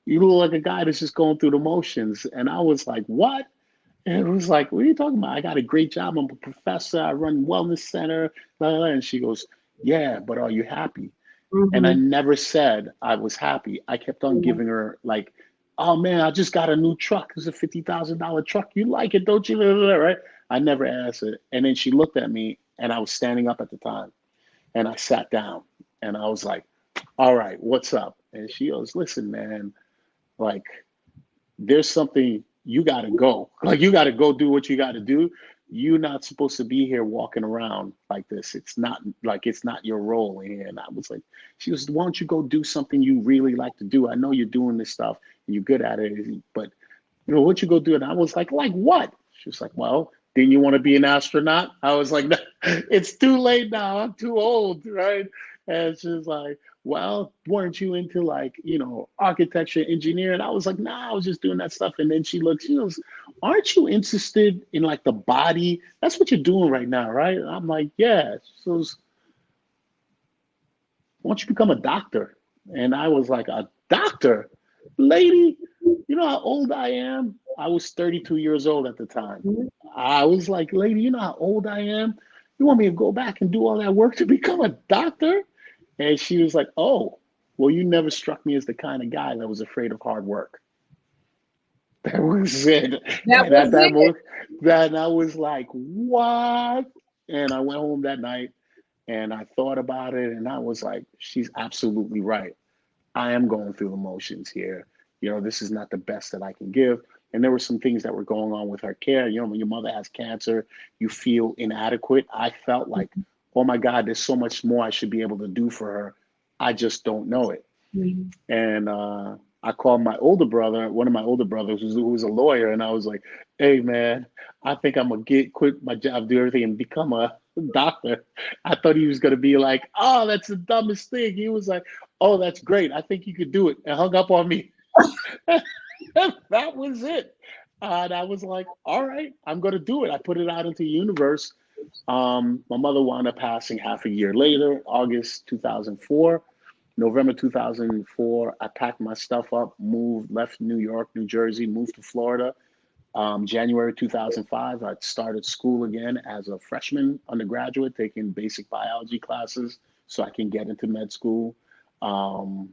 you look like a guy that's just going through the motions." And I was like, "What?" And it was like, "What are you talking about? I got a great job. I'm a professor. I run wellness center." Blah, blah, blah. And she goes, "Yeah, but are you happy?" And I Mhm. never said I was happy. I kept on Mhm. giving her like, "Oh man, I just got a new truck. It's a $50,000 truck. You like it, don't you?" Right? I never asked it. And then she looked at me, and I was standing up at the time, and I sat down, and I was like, "All right, what's up?" And she goes, "Listen, man, like there's something you got to go. Like you got to go do what you got to do. You're not supposed to be here walking around like this. It's not your role in here." And I was like, she was, "Why don't you go do something you really like to do? I know you're doing this stuff and you're good at it, but what you go do?" And I was like what?" She was like, "Well, didn't you want to be an astronaut?" I was like, "No, it's too late now. I'm too old, right?" And she was like, "Well, weren't you into like, architecture, engineering?" I was like, "Nah, I was just doing that stuff." And then she goes, "Aren't you interested in like the body? That's what you're doing right now, right?" And I'm like, "Yeah." She goes, why don't you become a doctor? And I was like, a doctor? Lady, you know how old I am? I was 32 years old at the time. I was like, lady, you know how old I am? You want me to go back and do all that work to become a doctor? And she was like, oh, well, you never struck me as the kind of guy that was afraid of hard work. That was it. That And was at that it. moment, that I was like, what? And I went home that night and I thought about it and I was like, she's absolutely right. I am going through the motions here. You know, this is not the best that I can give. And there were some things that were going on with her care. You know, when your mother has cancer, you feel inadequate. I felt like, oh my God, there's so much more I should be able to do for her. I just don't know it. Mhm. And I called my older brother, one of my older brothers who was a lawyer, and I was like, hey man, I think I'm gonna quit my job, do everything, and become a doctor. I thought he was gonna be like, oh, that's the dumbest thing. He was like, oh, that's great. I think you could do it, and hung up on me. That was it. And I was like, all right, I'm gonna do it. I put it out into the universe. My mother wound up passing half a year later, August 2004. November 2004, I packed my stuff up, moved, left New York, New Jersey, moved to Florida. January 2005, I started school again as a freshman undergraduate, taking basic biology classes so I can get into med school. And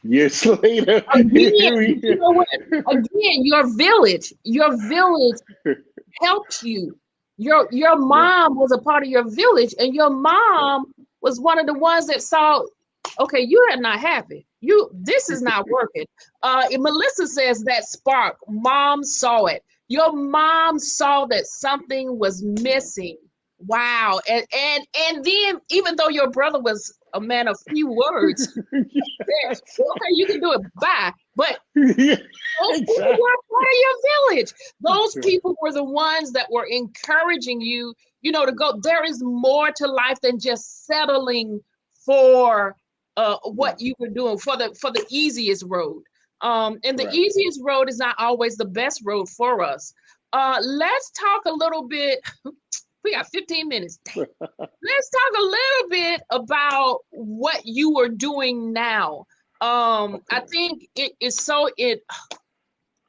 years later, here Again, we you know what? Again, your village helped you. Your yeah, mom was a part of your village, and your yeah. mom was one of the ones that saw, okay, you are not happy. This is not working. And Melissa says that spark, mom saw it. Your mom saw that something was missing. Wow. And then even though your brother was a man of few words, Yes. okay, you can do it. Bye. But Yeah, those people exactly. were part of your village. Those people were the ones that were encouraging you, to go. There is more to life than just settling for Yeah, what you were doing for the easiest road. And the correct. easiest road is not always the best road for us. Let's talk a little bit. We got 15 minutes. Dang. Let's talk a little bit about what you are doing now. I Okay. think it is so it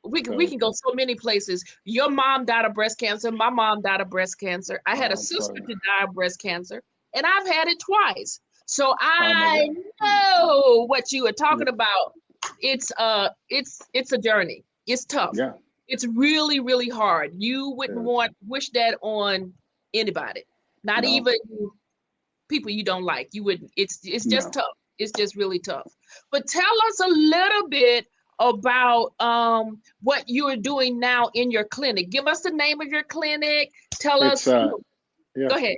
we So, can go so many places. Your mom died of breast cancer. My mom died of breast cancer. I had a I'm sister sorry. to die of breast cancer, and I've had it twice. So Oh my I God. know what you are Yeah, talking about. It's a journey. It's tough. yeah, It's really, really hard. You wouldn't yeah. wish that on anybody, not No, even people you don't like. You wouldn't. It's just no. tough. It's just really tough. But tell us a little bit about what you are doing now in your clinic. Give us the name of your clinic. Tell It's us. yeah, Go ahead.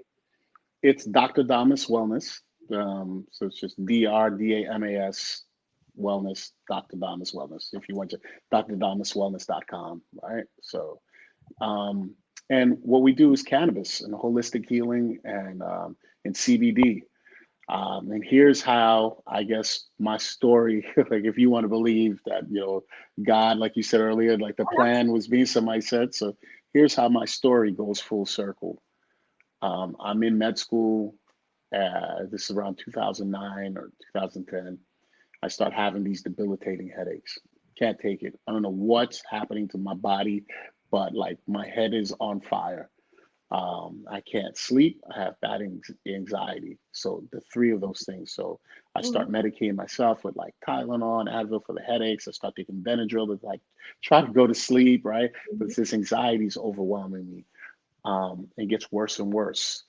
it's Dr. Damas Wellness. So it's just DRDAMAS Wellness, Dr. Damas Wellness. If you went to drdamaswellness.com, right? So and what we do is cannabis and holistic healing and CBD. And here's how I guess my story, like if you want to believe that, God, like you said earlier, like the plan was me, somebody said. So here's how my story goes full circle. I'm in med school. This is around 2009 or 2010. I start having these debilitating headaches. Can't take it. I don't know what's happening to my body, but like my head is on fire. I can't sleep. I have bad anxiety. So the three of those things. So I start Mhm. medicating myself with like Tylenol and Advil for the headaches. I start taking Benadryl to like try to go to sleep, right? But this anxiety is overwhelming me. It gets worse and worse.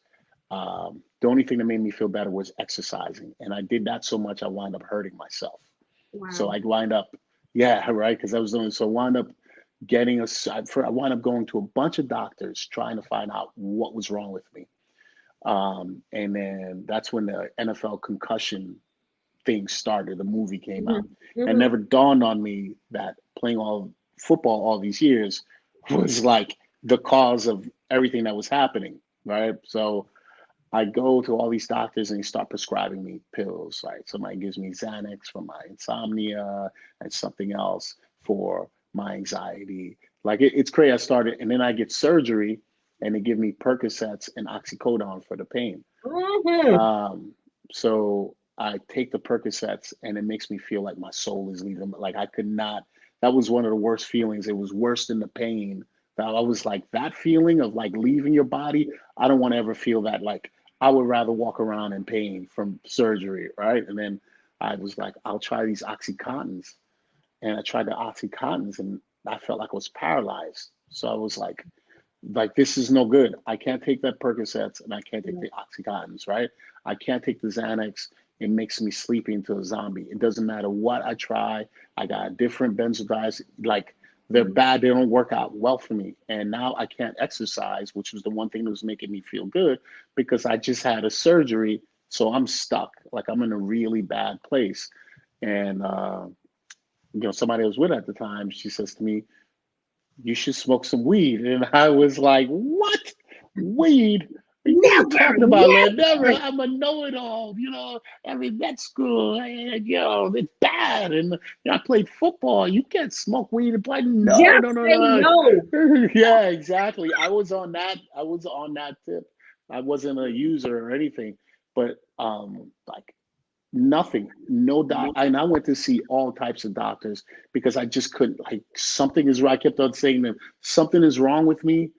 The only thing that made me feel better was exercising. And I did that so much, I wound up hurting myself. So Wow. I wind up, yeah, right, because I was doing so. Wound up getting I wound up going to a bunch of doctors trying to find out what was wrong with me. And then that's when the NFL concussion thing started. The movie came out, Mhm. and Mhm. never dawned on me that playing all football all these years was like the cause of everything that was happening, right? So I go to all these doctors and they start prescribing me pills, right? Somebody gives me Xanax for my insomnia and something else for my anxiety. Like it's crazy. I started, and then I get surgery and they give me Percocets and oxycodone for the pain. Mm-hmm. So I take the Percocets and it makes me feel like my soul is leaving. Like I could not, that was one of the worst feelings. It was worse than the pain. That I was like, that feeling of like leaving your body, I don't want to ever feel that. Like I would rather walk around in pain from surgery, right? And then I was like, I'll try these Oxycontins. And I tried the Oxycontins and I felt like I was paralyzed. So I was like this is no good. I can't take that Percocets and I can't take the Oxycontins, right? I can't take the Xanax. It makes me sleepy into a zombie. It doesn't matter what I try. I got different benzodiazepines. Like they're bad. They don't work out well for me. And now I can't exercise, which was the one thing that was making me feel good because I just had a surgery. So I'm stuck. Like I'm in a really bad place. And somebody I was with at the time, she says to me, you should smoke some weed. And I was like, what? Weed? What are you Never, talking about, Lynn? Never. never. I'm a know-it-all. I mean, med school, it's bad. And I played football. You can't smoke weed and play. No, no, Just no, say no. no. Yeah, exactly. I was on that. I was on that tip. I wasn't a user or anything, but like nothing, no doc. And I went to see all types of doctors because I just couldn't, like, something is right. I kept on saying to them, something is wrong with me.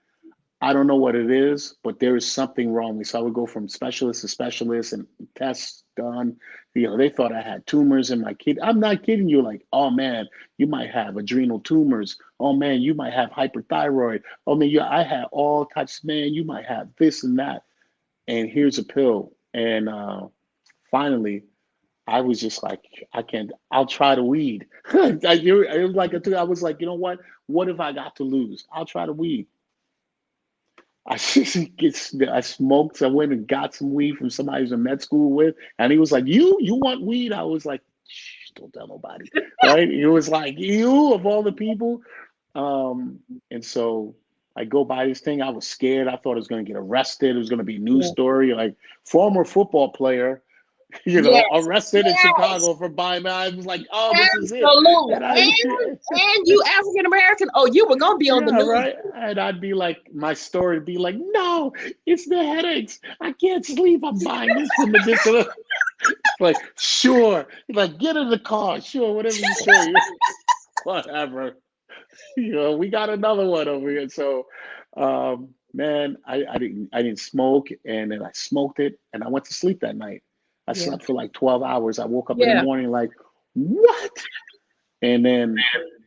I don't know what it is, but there is something wrong with me. So I would go from specialist to specialist and tests done. They thought I had tumors in my kidney. I'm not kidding you. Like, oh man, you might have adrenal tumors. Oh man, you might have hyperthyroid. Oh man, I had all types. Man, you might have this and that. And here's a pill. And finally, I was just like, I can't, I'll try the weed. It was like, I was like, you know what? What have I got to lose? I'll try the weed. I I smoked. I went and got some weed from somebody who's in med school with, and he was like, you want weed? I was like, shh, don't tell nobody, right? He was like, you of all the people. And so I go buy this thing. I was scared. I thought I was going to get arrested. It was going to be a news Yeah. story, like former football player Yes, arrested in yes, Chicago for buying. I was like, oh, this is it. absolutely. And I, And you African American, oh, you were gonna be on the yeah, news. right. And I'd be like, my story would be like, no, it's the headaches. I can't sleep. I'm buying this for medicinal. Like, sure. Like, get in the car. Sure, whatever you say. Whatever. We got another one over here. So, man, I didn't smoke, and then I smoked it, and I went to sleep that night. I Yeah, slept for like 12 hours. I woke up in the yeah. morning like, what? And then,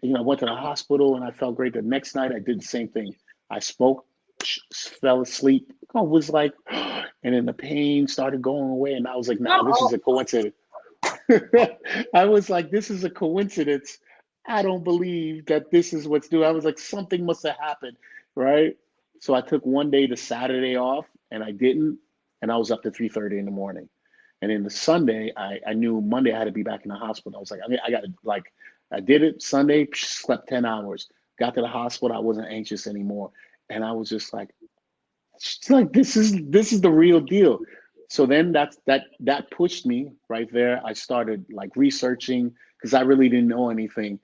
I went to the hospital, and I felt great. The next night, I did the same thing. I smoked, fell asleep. I was like, and then the pain started going away, and I was like, no, this is a Uh-oh. coincidence. I was like, this is a coincidence. I don't believe that this is what's due. I was like, something must have happened, right? So I took one day, the Saturday off, and I didn't, and I was up to 3:30 in the morning. And then the Sunday, I knew Monday I had to be back in the hospital. I was like, I got to, like, I did it Sunday, slept 10 hours, got to the hospital. I wasn't anxious anymore. And I was just like this is the real deal. So then that pushed me right there. I started like researching because I really didn't know anything.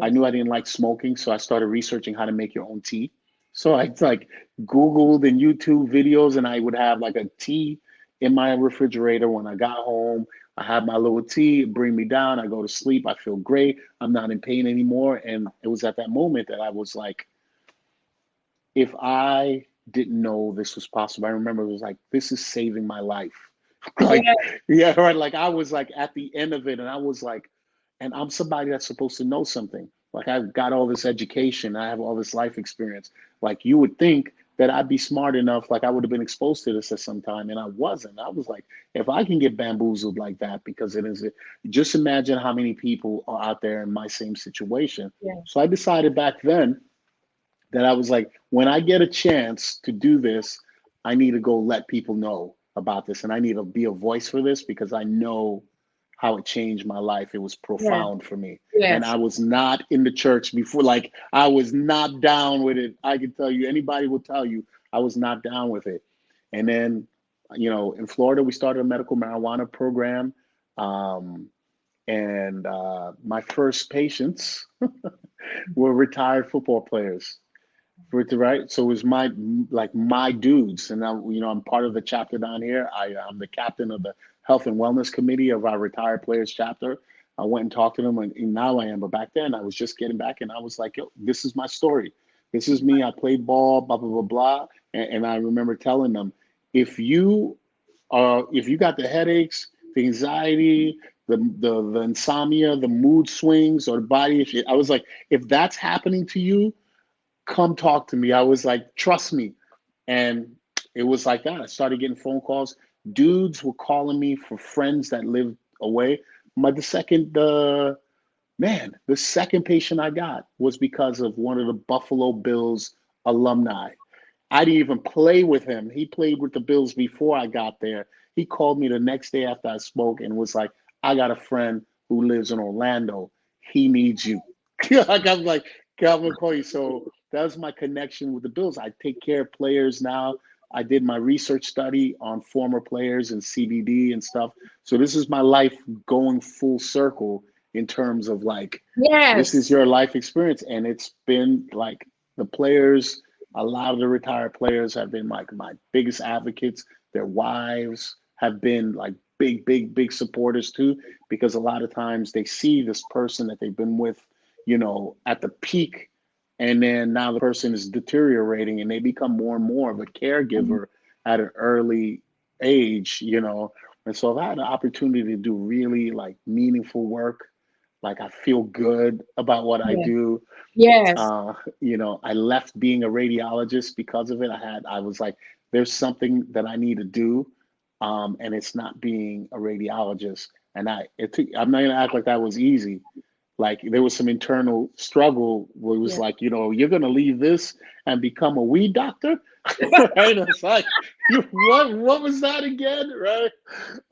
I Yes. knew I didn't like smoking, so I started researching how to make your own tea. So I like Googled and YouTube videos, and I would have like a tea in my refrigerator when I got home. I had my little tea, it bring me down. I go to sleep. I feel great. I'm not in pain anymore. And it was at that moment that I was like, if I didn't know this was possible, I remember it was like, this is saving my life. Like, Yeah. yeah, right. Like I was like at the end of it, and I was like, and I'm somebody that's supposed to know something. Like I've got all this education, I have all this life experience. Like you would think that I'd be smart enough, like I would have been exposed to this at some time, and I wasn't. I was like, if I can get bamboozled like that, because it is, just imagine how many people are out there in my same situation. Yeah. So I decided back then that I was like, when I get a chance to do this, I need to go let people know about this, and I need to be a voice for this because I know how it changed my life. It was Yeah. profound for me. And Yes. I was not in the church before, like I was not down with it. I can tell you, anybody will tell you, I was not down with it. And then, in Florida, we started a medical marijuana program. Um, and my first patients were retired football players. for it to right. So it was my dudes, and now I'm part of the chapter down here. I'm the captain of the health and wellness committee of our retired players chapter. I went and talked to them, and now I am. But back then, I was just getting back, and I was like, "Yo, this is my story. This is me. I played ball, blah blah blah blah." And I remember telling them, if if you got the headaches, the anxiety, the insomnia, the mood swings, or the body issue, I was like, if that's happening to you, come talk to me. I was like, trust me. And it was like that. I started getting phone calls. Dudes were calling me for friends that lived away. The second patient I got was because of one of the Buffalo Bills alumni. I didn't even play with him. He played with the Bills before I got there. He called me the next day after I spoke and was like, I got a friend who lives in Orlando. He needs you. Like, I'm like, Calvin Cody. So that was my connection with the Bills. I take care of players now. I did my research study on former players and CBD and stuff. So this is my life going full circle in terms of like, this is Yes. your life experience. And it's been like the players, a lot of the retired players have been like my biggest advocates. Their wives have been like big, big, big supporters too, because a lot of times they see this person that they've been with, at the peak, and then now the person is deteriorating and they become more and more of a caregiver at an early age. And so I've had an opportunity to do really like meaningful work. Like I feel good about what I Yes. do. Yes. I left being a radiologist because of it. I was like, there's something that I need to do, and it's not being a radiologist. And I'm not gonna act like that was easy. Like there was some internal struggle where it was Yeah. like, you're gonna leave this and become a weed doctor, right? It's like, what was that again, right?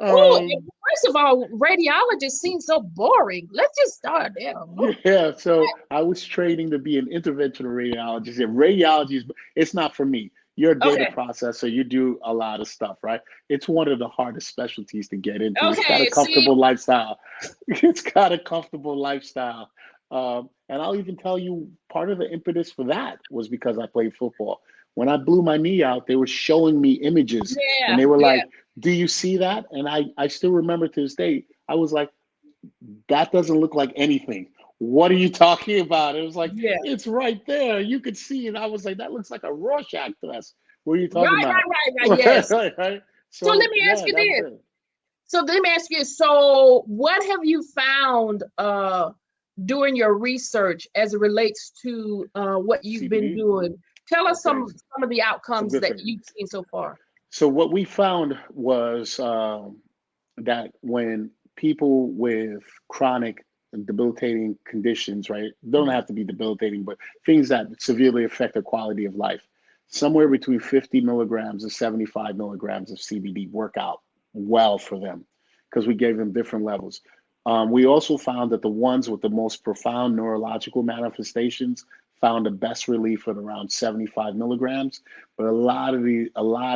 Oh, Um, first of all, radiologists seem so boring. Let's just start there. Yeah, so I was training to be an interventional radiologist. And radiology it's not for me. You're a data Okay. processor, you do a lot of stuff, right? It's one of the hardest specialties to get into. It's got a Okay. See. comfortable lifestyle. It's got a comfortable lifestyle. And I'll even tell you part of the impetus for that was because I played football. When I blew my knee out, they were showing me images and Yeah. they were Yeah. like, do you see that? And I still remember to this day, I was like, that doesn't look like anything. What are you talking about? It was like, Yeah. it's right there. You could see it. I was like, that looks like a Rorschach test. What are you talking Right. about? Right. Right. Right. Right, Yes. right, right. So let So me ask yeah, you that was this. it. So let me ask you. So what have you found during your research as it relates to what you've been CBD. doing? Tell us Okay, some of the it's a outcomes good that thing. you've seen so far. So what we found was that when people with chronic and debilitating conditions, right, don't have to be debilitating, but things that severely affect their quality of life, somewhere between 50 milligrams and 75 milligrams of CBD work out well for them because we gave them different levels. We also found that the ones with the most profound neurological manifestations found the best relief at around 75 milligrams. But a lot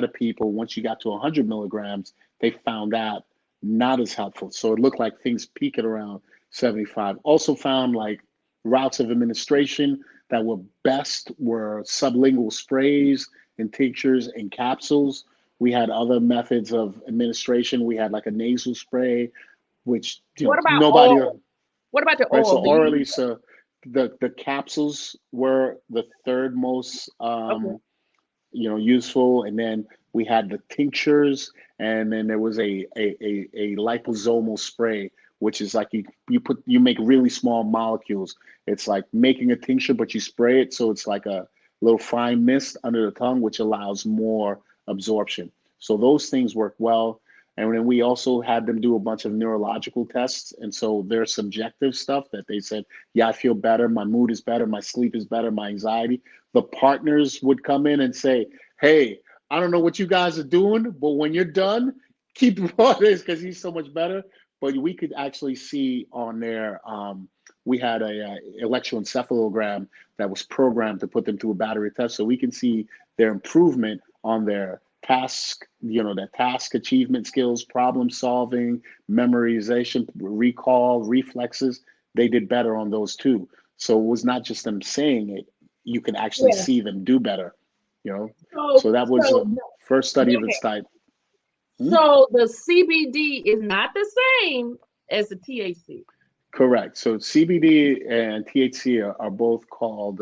of people, once you got to 100 milligrams, they found out not as helpful. So it looked like things peak at around 75. Also found like routes of administration that were best were sublingual sprays and tinctures and capsules. We had other methods of administration. We had like a nasal spray, which What about nobody, oil? What about the right? So oil? Do you orally, use so the capsules were the third most it? Okay. useful. And then we had the tinctures, and then there was a liposomal spray, which is like you make really small molecules. It's like making a tincture, but you spray it, so it's like a little fine mist under the tongue, which allows more absorption. So those things work well. And then we also had them do a bunch of neurological tests. And so there's subjective stuff that they said, yeah, I feel better. My mood is better. My sleep is better. My anxiety. The partners would come in and say, hey, I don't know what you guys are doing, but when you're done, keep doing this because he's so much better. But we could actually see on there, we had a electroencephalogram that was programmed to put them through a battery test. So we can see their improvement on their their task achievement skills, problem solving, memorization, recall, reflexes. They did better on those too. So it was not just them saying it. you can actually Yeah. see them do better, you know. So, So that was the so, first study of okay. its type. Hmm? So the CBD is not the same as the THC. Correct. So CBD and THC are both called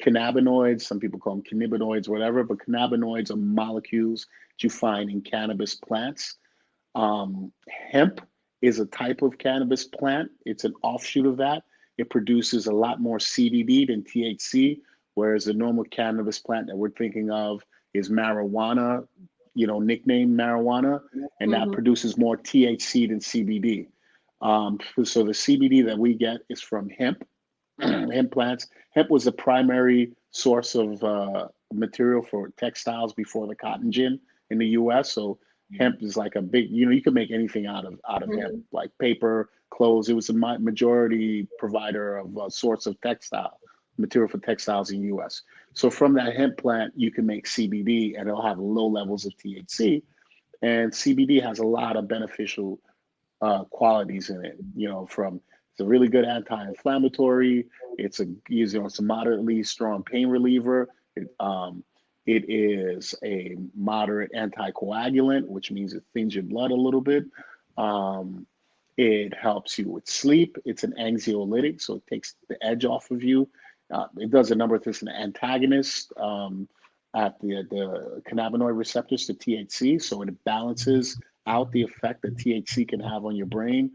cannabinoids. Some people call them cannabinoids, whatever, but cannabinoids are molecules that you find in cannabis plants. Hemp is a type of cannabis plant. It's an offshoot of that. It produces a lot more CBD than THC, whereas the normal cannabis plant that we're thinking of is marijuana, nicknamed marijuana, and that Mhm. produces more THC than CBD. So the CBD that we get is from hemp, hemp plants. Hemp was the primary source of material for textiles before the cotton gin in the U.S. So hemp is like a big, you can make anything out of hemp, Mhm. like paper, clothes. It was a majority provider of sorts of textile material for textiles in the U.S. So from that hemp plant, you can make CBD, and it'll have low levels of THC. And CBD has a lot of beneficial qualities in it. From it's a really good anti-inflammatory. It's a moderately strong pain reliever. It is a moderate anticoagulant, which means it thins your blood a little bit. Um, it helps you with sleep. It's an anxiolytic, so it takes the edge off of you. It does a number of things. An antagonist at the cannabinoid receptors to THC, so it balances out the effect that THC can have on your brain.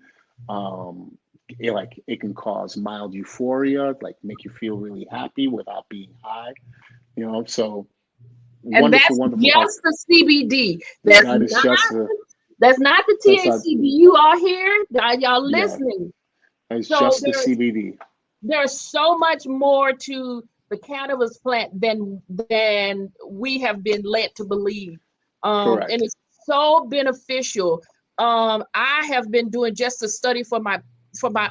It can cause mild euphoria, like make you feel really happy without being high. So And wonderful, that's wonderful help. just the CBD. That is just the That's not the that's not THC. Do you all hear? Are y'all yeah. listening? It's So just the CBD. there's so much more to the cannabis plant than we have been led to believe. And Correct. it's so beneficial. I have been doing just a study for my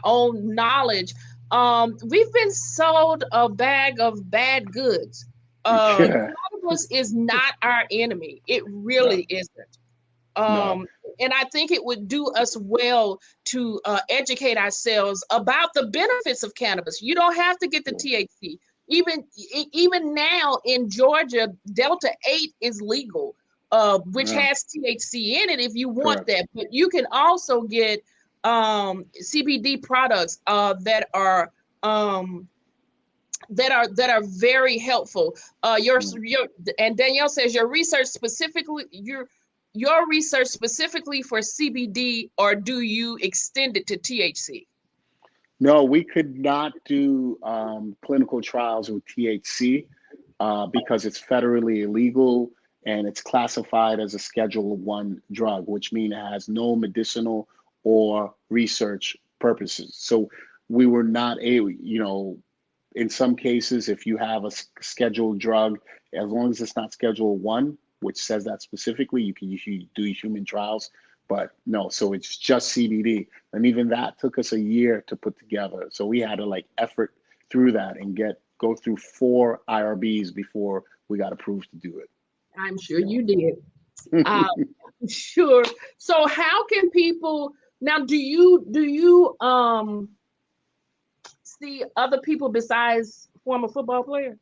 own knowledge. We've been sold a bag of bad goods. Yeah. Cannabis is not our enemy. It No. really isn't. No. Um, and I think it would do us well to educate ourselves about the benefits of cannabis. You don't have to get the Yeah. THC. Even now in Georgia, Delta 8 is legal, which Yeah. has THC in it if you want Correct. that. But you can also get CBD products um, that are very helpful. Mm. Your and Danielle says your research specifically for CBD, or do you extend it to THC? No, we could not do clinical trials with THC because it's federally illegal and it's classified as a Schedule One drug, which means it has no medicinal or research purposes. So we were not able, in some cases, if you have a scheduled drug, as long as it's not Schedule One, which says that specifically, you can usually do human trials. But no, so it's just CBD, and even that took us a year to put together. So we had to effort through that and go through 4 IRBs before we got approved to do it. I'm sure You you did. Uh, sure. So how can people now? Do you see other people besides former football players?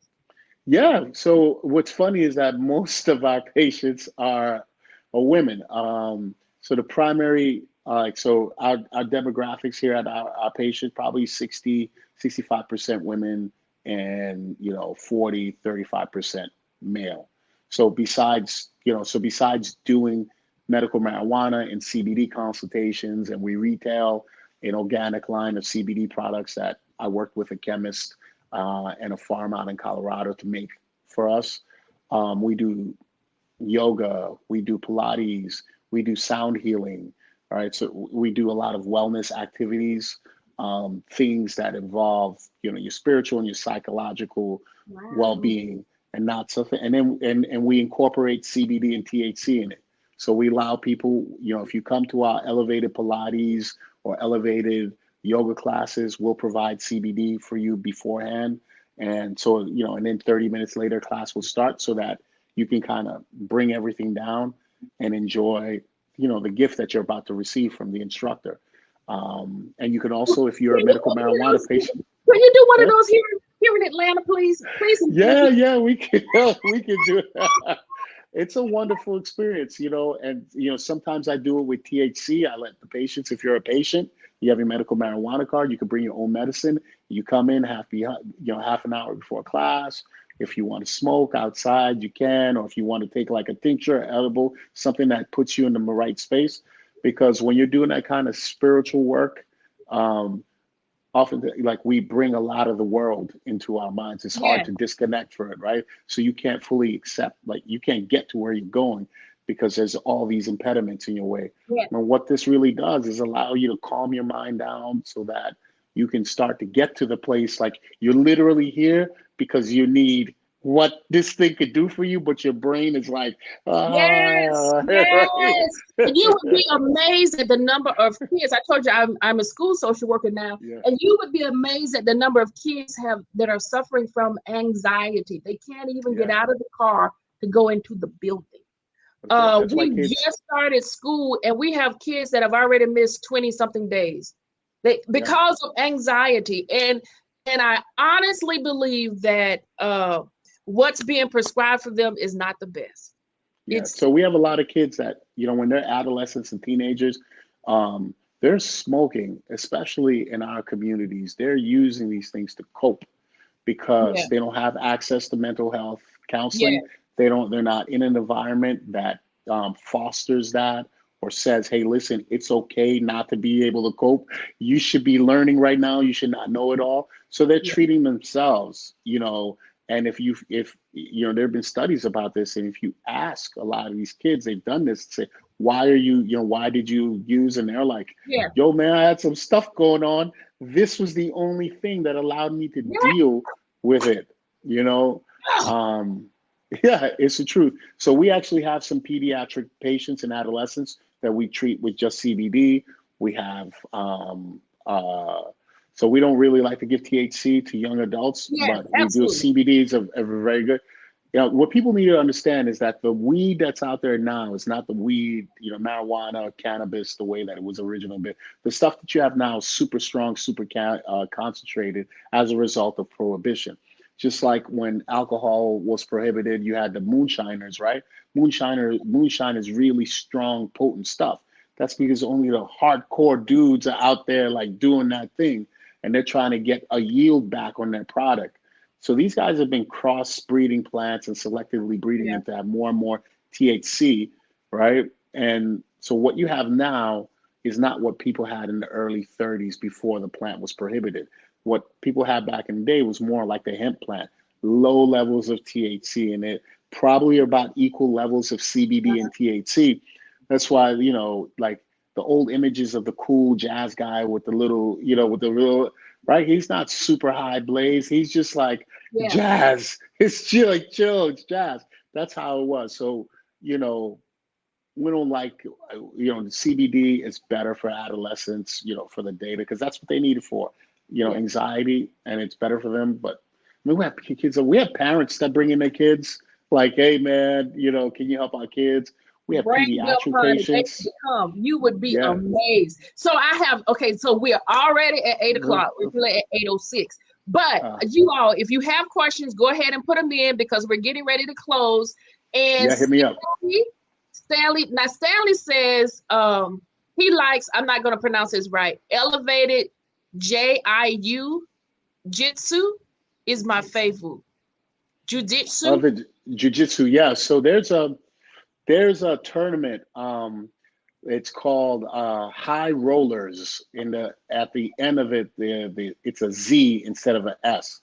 Yeah. So what's funny is that most of our patients are women. So the primary, so our demographics here at our patients, probably 65% women and, 35% male. So besides doing medical marijuana and CBD consultations, and we retail an organic line of CBD products that I worked with a chemist and a farm out in Colorado to make for us. We do yoga, we do Pilates, we do sound healing. All right, so we do a lot of wellness activities, things that involve your spiritual and your psychological Wow. well-being, and not something. And we incorporate CBD and THC in it. So we allow people, if you come to our elevated Pilates or elevated yoga classes, we'll provide CBD for you beforehand. And so, and then 30 minutes later, class will start so that you can kind of bring everything down and enjoy, the gift that you're about to receive from the instructor. And you can also, if you're a Can you do medical one of marijuana those? patient, Can you do one of huh? those here here in Atlanta, please? Please. Yeah, we can we can do that. It's a wonderful experience, and sometimes I do it with THC. I let the patients, if you're a patient, you have your medical marijuana card, you can bring your own medicine. You come in half an hour before class. If you want to smoke outside, you can, or if you want to take like a tincture, edible, something that puts you in the right space. Because when you're doing that kind of spiritual work, um, often like we bring a lot of the world into our minds. It's hard Yeah, to disconnect for it, right? So you can't fully accept, like you can't get to where you're going because there's all these impediments in your way. yeah, And what this really does is allow you to calm your mind down so that you can start to get to the place like you're literally here because you need what this thing could do for you, but your brain is like, yes, right? yes. And you would be amazed at the number of kids. I told you I'm a school social worker now, Yeah, and you would be amazed at the number of kids that are suffering from anxiety. They can't even get yeah. out of the car to go into the building. That's why We kids, just started school, and we have kids that have already missed 20 something days. yeah. Because of anxiety, and I honestly believe that what's being prescribed for them is not the best. Yeah. It's So we have a lot of kids that, when they're adolescents and teenagers, they're smoking, especially in our communities. They're using these things to cope yeah, because they don't have access to mental health yeah, counseling. They're not in an environment that fosters that or says, hey, listen, it's okay not to be able to cope. You should be learning right now. You should not know it all. So they're yeah, treating themselves, and if there have been studies about this, and if you ask a lot of these kids, they've done this, say, why did you use? And they're like, yeah, yo, man, I had some stuff going on. This was the only thing that allowed me to yeah. deal with it, you know? Um, yeah, it's the truth. So we actually have some pediatric patients and adolescents that we treat with just CBD. We have, so we don't really like to give THC to young adults, Yes, but we do absolutely. CBDs are very good. What people need to understand is that the weed that's out there now is not the weed, marijuana, cannabis, the way that it was originally. But the stuff that you have now is super strong, super concentrated as a result of prohibition. Just like when alcohol was prohibited, you had the moonshiners, right? Moonshine is really strong, potent stuff. That's because only the hardcore dudes are out there like doing that thing, and they're trying to get a yield back on their product. So these guys have been cross-breeding plants and selectively breeding Yeah, them to have more and more THC, right? And so what you have now is not what people had in the early 30s before the plant was prohibited. What people had back in the day was more like the hemp plant, low levels of THC in it, probably about equal levels of CBD and THC. That's why, like the old images of the cool jazz guy with the little, with the real, right? He's not super high blaze. He's just like yeah, jazz. It's chill, like chill, it's jazz. That's how it was. So, you know, we don't like, the CBD is better for adolescents, for the data, because that's what they need it for, yeah. anxiety, and it's better for them. But I mean, we have kids, we have parents that bring in their kids, like, hey, man, can you help our kids? We have Bring them, pediatric honey. They need patients. to come. You would be Yeah. amazed. So I have, okay, so we're already at 8 o'clock. We're at 8:06. But Uh, you all, if you have questions, go ahead and put them in because we're getting ready to close. And yeah, hit me up. Stanley says he likes, I'm not going to pronounce this right, elevated JIU jitsu is my favorite. Jujitsu. Of it, jujitsu, yeah. So there's a tournament. It's called High Rollers. At the end of it, it's a Z instead of an S,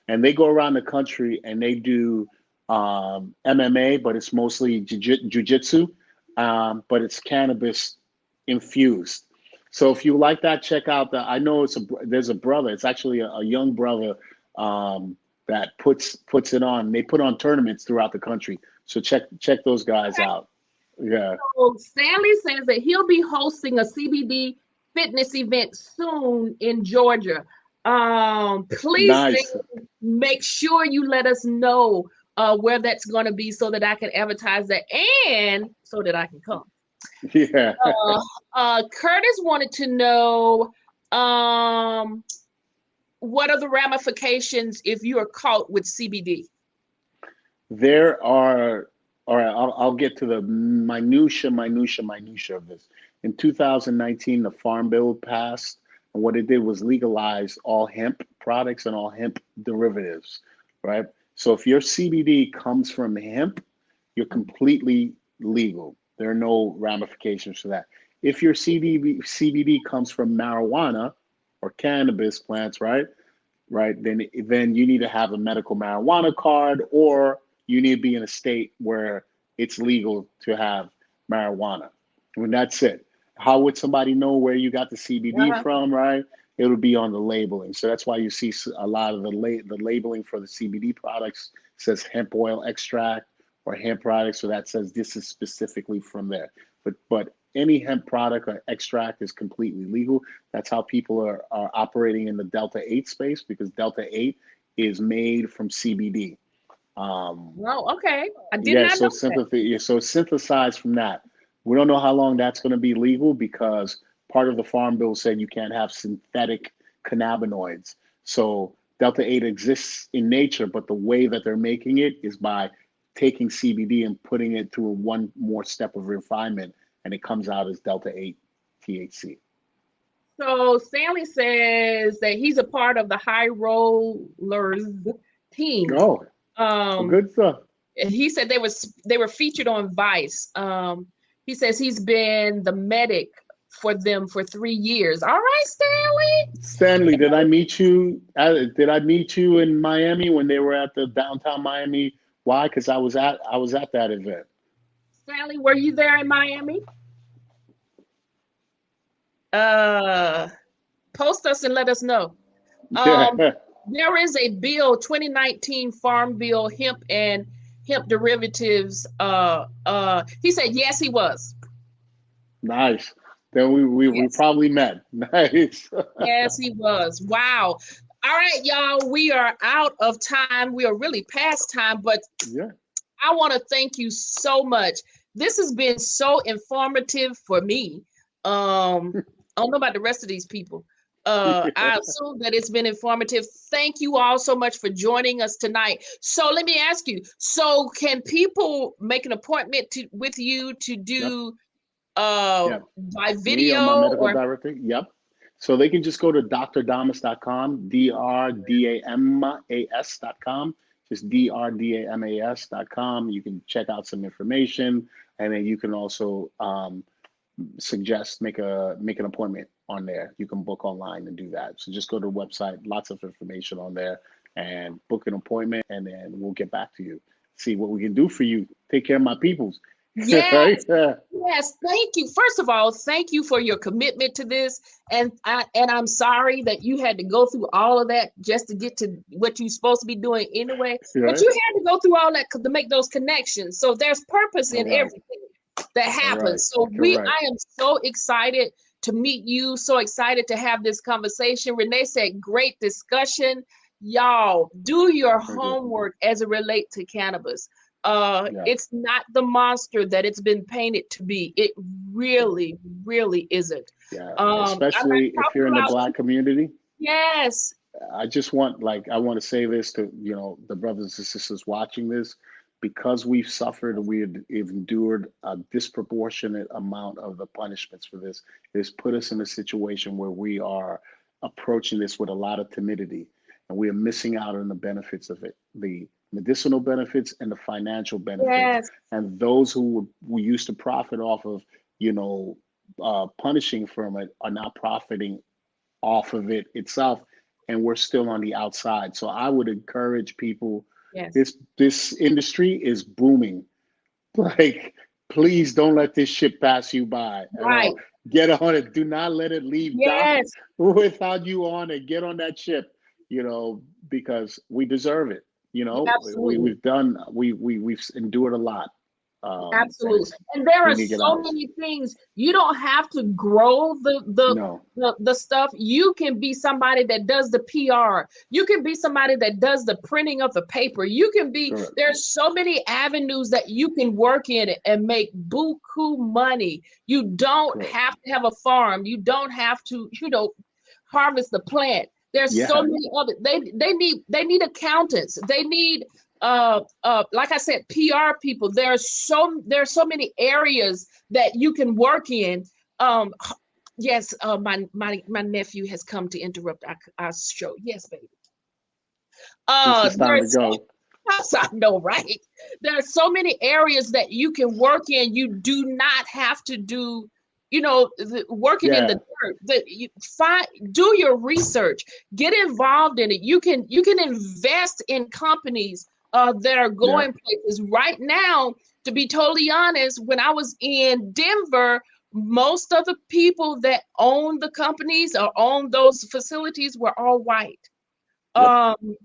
and they go around the country and they do MMA, but it's mostly jujitsu, but it's cannabis infused. So if you like that, check out the. I know there's a brother. It's actually a young brother that puts it on. They put on tournaments throughout the country. So check those guys out. Yeah. So Stanley says that he'll be hosting a CBD fitness event soon in Georgia. Please Nice. make sure you let us know where that's going to be so that I can advertise that and so that I can come. Yeah. Curtis wanted to know, um, what are the ramifications if you are caught with CBD? There are, all right, I'll get to the minutia of this. In 2019, the Farm Bill passed, and what it did was legalize all hemp products and all hemp derivatives, right? So if your CBD comes from hemp, you're completely legal. There are no ramifications for that. If your CBD comes from marijuana or cannabis plants, right? Right, then you need to have a medical marijuana card, or you need to be in a state where it's legal to have marijuana. And that's it. How would somebody know where you got the CBD Uh-huh. from, right? It would be on the labeling. So that's why you see a lot of the labeling for the CBD products says hemp oil extract or hemp product. So that says this is specifically from there. But any hemp product or extract is completely legal. That's how people are operating in the Delta 8 space, because Delta 8 is made from CBD. Well, okay. I did Yeah, not so know that. synthesized from that. We don't know how long that's going to be legal, because part of the Farm Bill said you can't have synthetic cannabinoids. So Delta 8 exists in nature, but the way that they're making it is by taking CBD and putting it through one more step of refinement, and it comes out as Delta 8 THC. So Stanley says that he's a part of the High Rollers team. Oh, well, Um, good stuff. he said they were featured on Vice. He says he's been the medic for them for 3 years. All right, Stanley. Stanley, did I meet you? Did I meet you in Miami when they were at the downtown Miami? Why? Because I was at that event. Stanley, were you there in Miami? Uh, Post us and let us know. Um, Yeah, there is a bill, 2019 Farm Bill, hemp and hemp derivatives. He said yes, he was. nice. Then we Yes, probably met. Nice. yes, he was. Wow. All right, y'all. We are out of time. We are really past time, but Yeah. I want to thank you so much. This has been so informative for me. I don't know about the rest of these people. I assume that it's been informative. Thank you all so much for joining us tonight. So let me ask you, so can people make an appointment with you to Yep. do Yep. by Me or my video medical or director. Yep. So they can just go to drdamas.com, drdamas.com, just drdamas.com. You can check out some information, and then you can also suggest make an appointment on there. You can book online and do that. So just go to the website, lots of information on there, and book an appointment, and then we'll get back to you. See what we can do for you. Take care of my peoples. Right? yes. Yes, thank you. First of all, thank you for your commitment to this, and I'm sorry that you had to go through all of that just to get to what you're supposed to be doing anyway. But Right? you had to go through all that to make those connections. So there's purpose All in right. everything that All right. happens. So Correct. I am so excited to meet you. So excited to have this conversation. Renee said, "Great discussion, y'all. Do your Thank you. homework as it relates to cannabis." Yeah. It's not the monster that it's been painted to be. It really, really isn't. Yeah. I'm not Especially if talking you're in the about Black community. yes, I want to say this to, the brothers and sisters watching this, because we've suffered and we've endured a disproportionate amount of the punishments for this. It has put us in a situation where we are approaching this with a lot of timidity, and we are missing out on the benefits of it, the medicinal benefits and the financial benefits. yes, And those who we used to profit off of, you know, punishing from it, are now profiting off of it itself, and we're still on the outside. So I would encourage people. yes, This industry is booming. Like, please don't let this ship pass you by at right, all. Get on it. Do not let it leave dock yes, without you on it. Get on that ship, because we deserve it. absolutely. We've endured a lot, and Absolutely. And there we are need to get so out. many things. You don't have to grow No, the stuff. You can be somebody that does the PR. You can be somebody that does the printing of the paper. You can be, correct, there's so many avenues that you can work in it and make buku money. You don't correct. have to have a farm. You don't have to, harvest the plant. There's so Yeah, many other. They need accountants. They need like I said, PR people. There's so many areas that you can work in. Um, yes, my nephew has come to interrupt our show. Yes, baby. guess it's time to There's go. I know, right? There are so many areas that you can work in. You do not have to do, working in the Yeah, dirt. Do your research, get involved in it. You can invest in companies that are yeah, going places. Right now, to be totally honest, when I was in Denver, most of the people that own the companies or own those facilities were all white. yep, Um,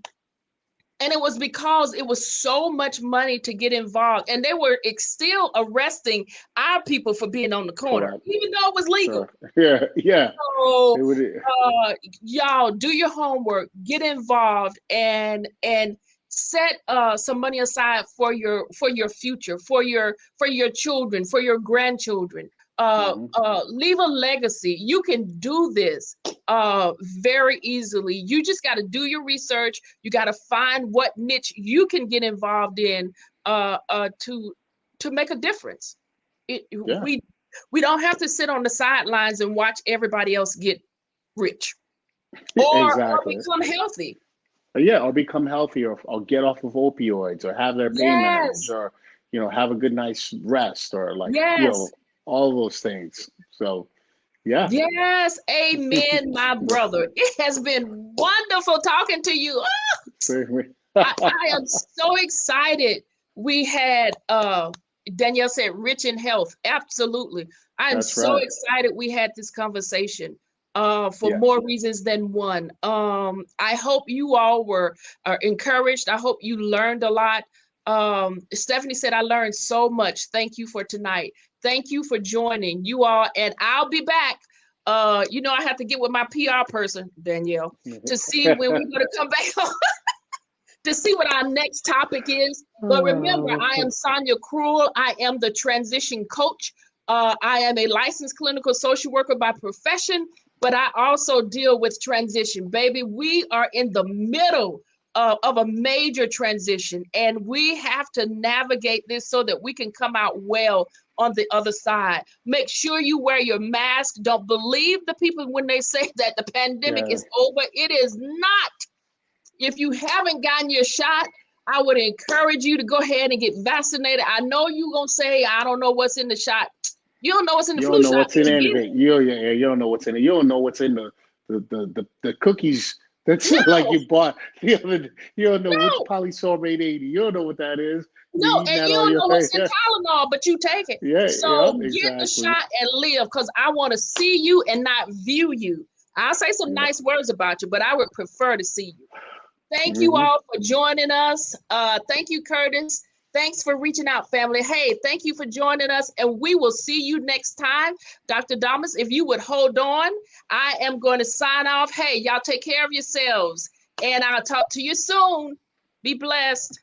and it was because it was so much money to get involved. And they were still arresting our people for being on the corner, correct. even though it was legal. Sure. Yeah, yeah. So It would. y'all do your homework, get involved, and set some money aside for your future, for your children, for your grandchildren. Mhm. Leave a legacy. You can do this very easily. You just got to do your research. You got to find what niche you can get involved in to make a difference. Yeah, We don't have to sit on the sidelines and watch everybody else get rich or exactly. become healthy. Yeah, or become healthy, or get off of opioids, or have their pain managed, Yes, or have a good night's rest, or like yes, all those things. So yeah, yes. Amen, my brother. It has been wonderful talking to you. certainly. I am so excited. We had Danielle said rich in health. Absolutely. I am That's so right. excited we had this conversation for Yeah, more reasons than one. I hope you all were encouraged. I hope you learned a lot. Stephanie said, I learned so much. Thank you for tonight. Thank you for joining you all. And I'll be back. I have to get with my PR person, Danielle, to see when we're going to come back to see what our next topic is. But remember, I am Sonya Cruel. I am the transition coach. I am a licensed clinical social worker by profession, but I also deal with transition. Baby, we are in the middle of a major transition, and we have to navigate this so that we can come out well on the other side. Make sure you wear your mask. Don't believe the people when they say that the pandemic yeah. is over. It is not. If you haven't gotten your shot, I would encourage you to go ahead and get vaccinated. I know you're going to say, I don't know what's in the shot. You don't know what's in the You don't flu know shot. what's in Get it. anything. You don't know what's in it. You don't know what's in the cookies that's like No, you bought the other. You don't know which no, polysorbate 80. You don't know what that is. no. You're eating And that you all don't your know what's in yeah, Tylenol, but you take it. yeah, yeah, So get the exactly. shot and live because I want to see you and not view you. I'll say some Yep. nice words about you, but I would prefer to see you. Thank you Hmm. all for joining us. Thank you, Curtis. Thanks for reaching out, family. Hey, thank you for joining us, and we will see you next time. Dr. Damas, if you would hold on, I am going to sign off. Hey, y'all take care of yourselves, and I'll talk to you soon. Be blessed.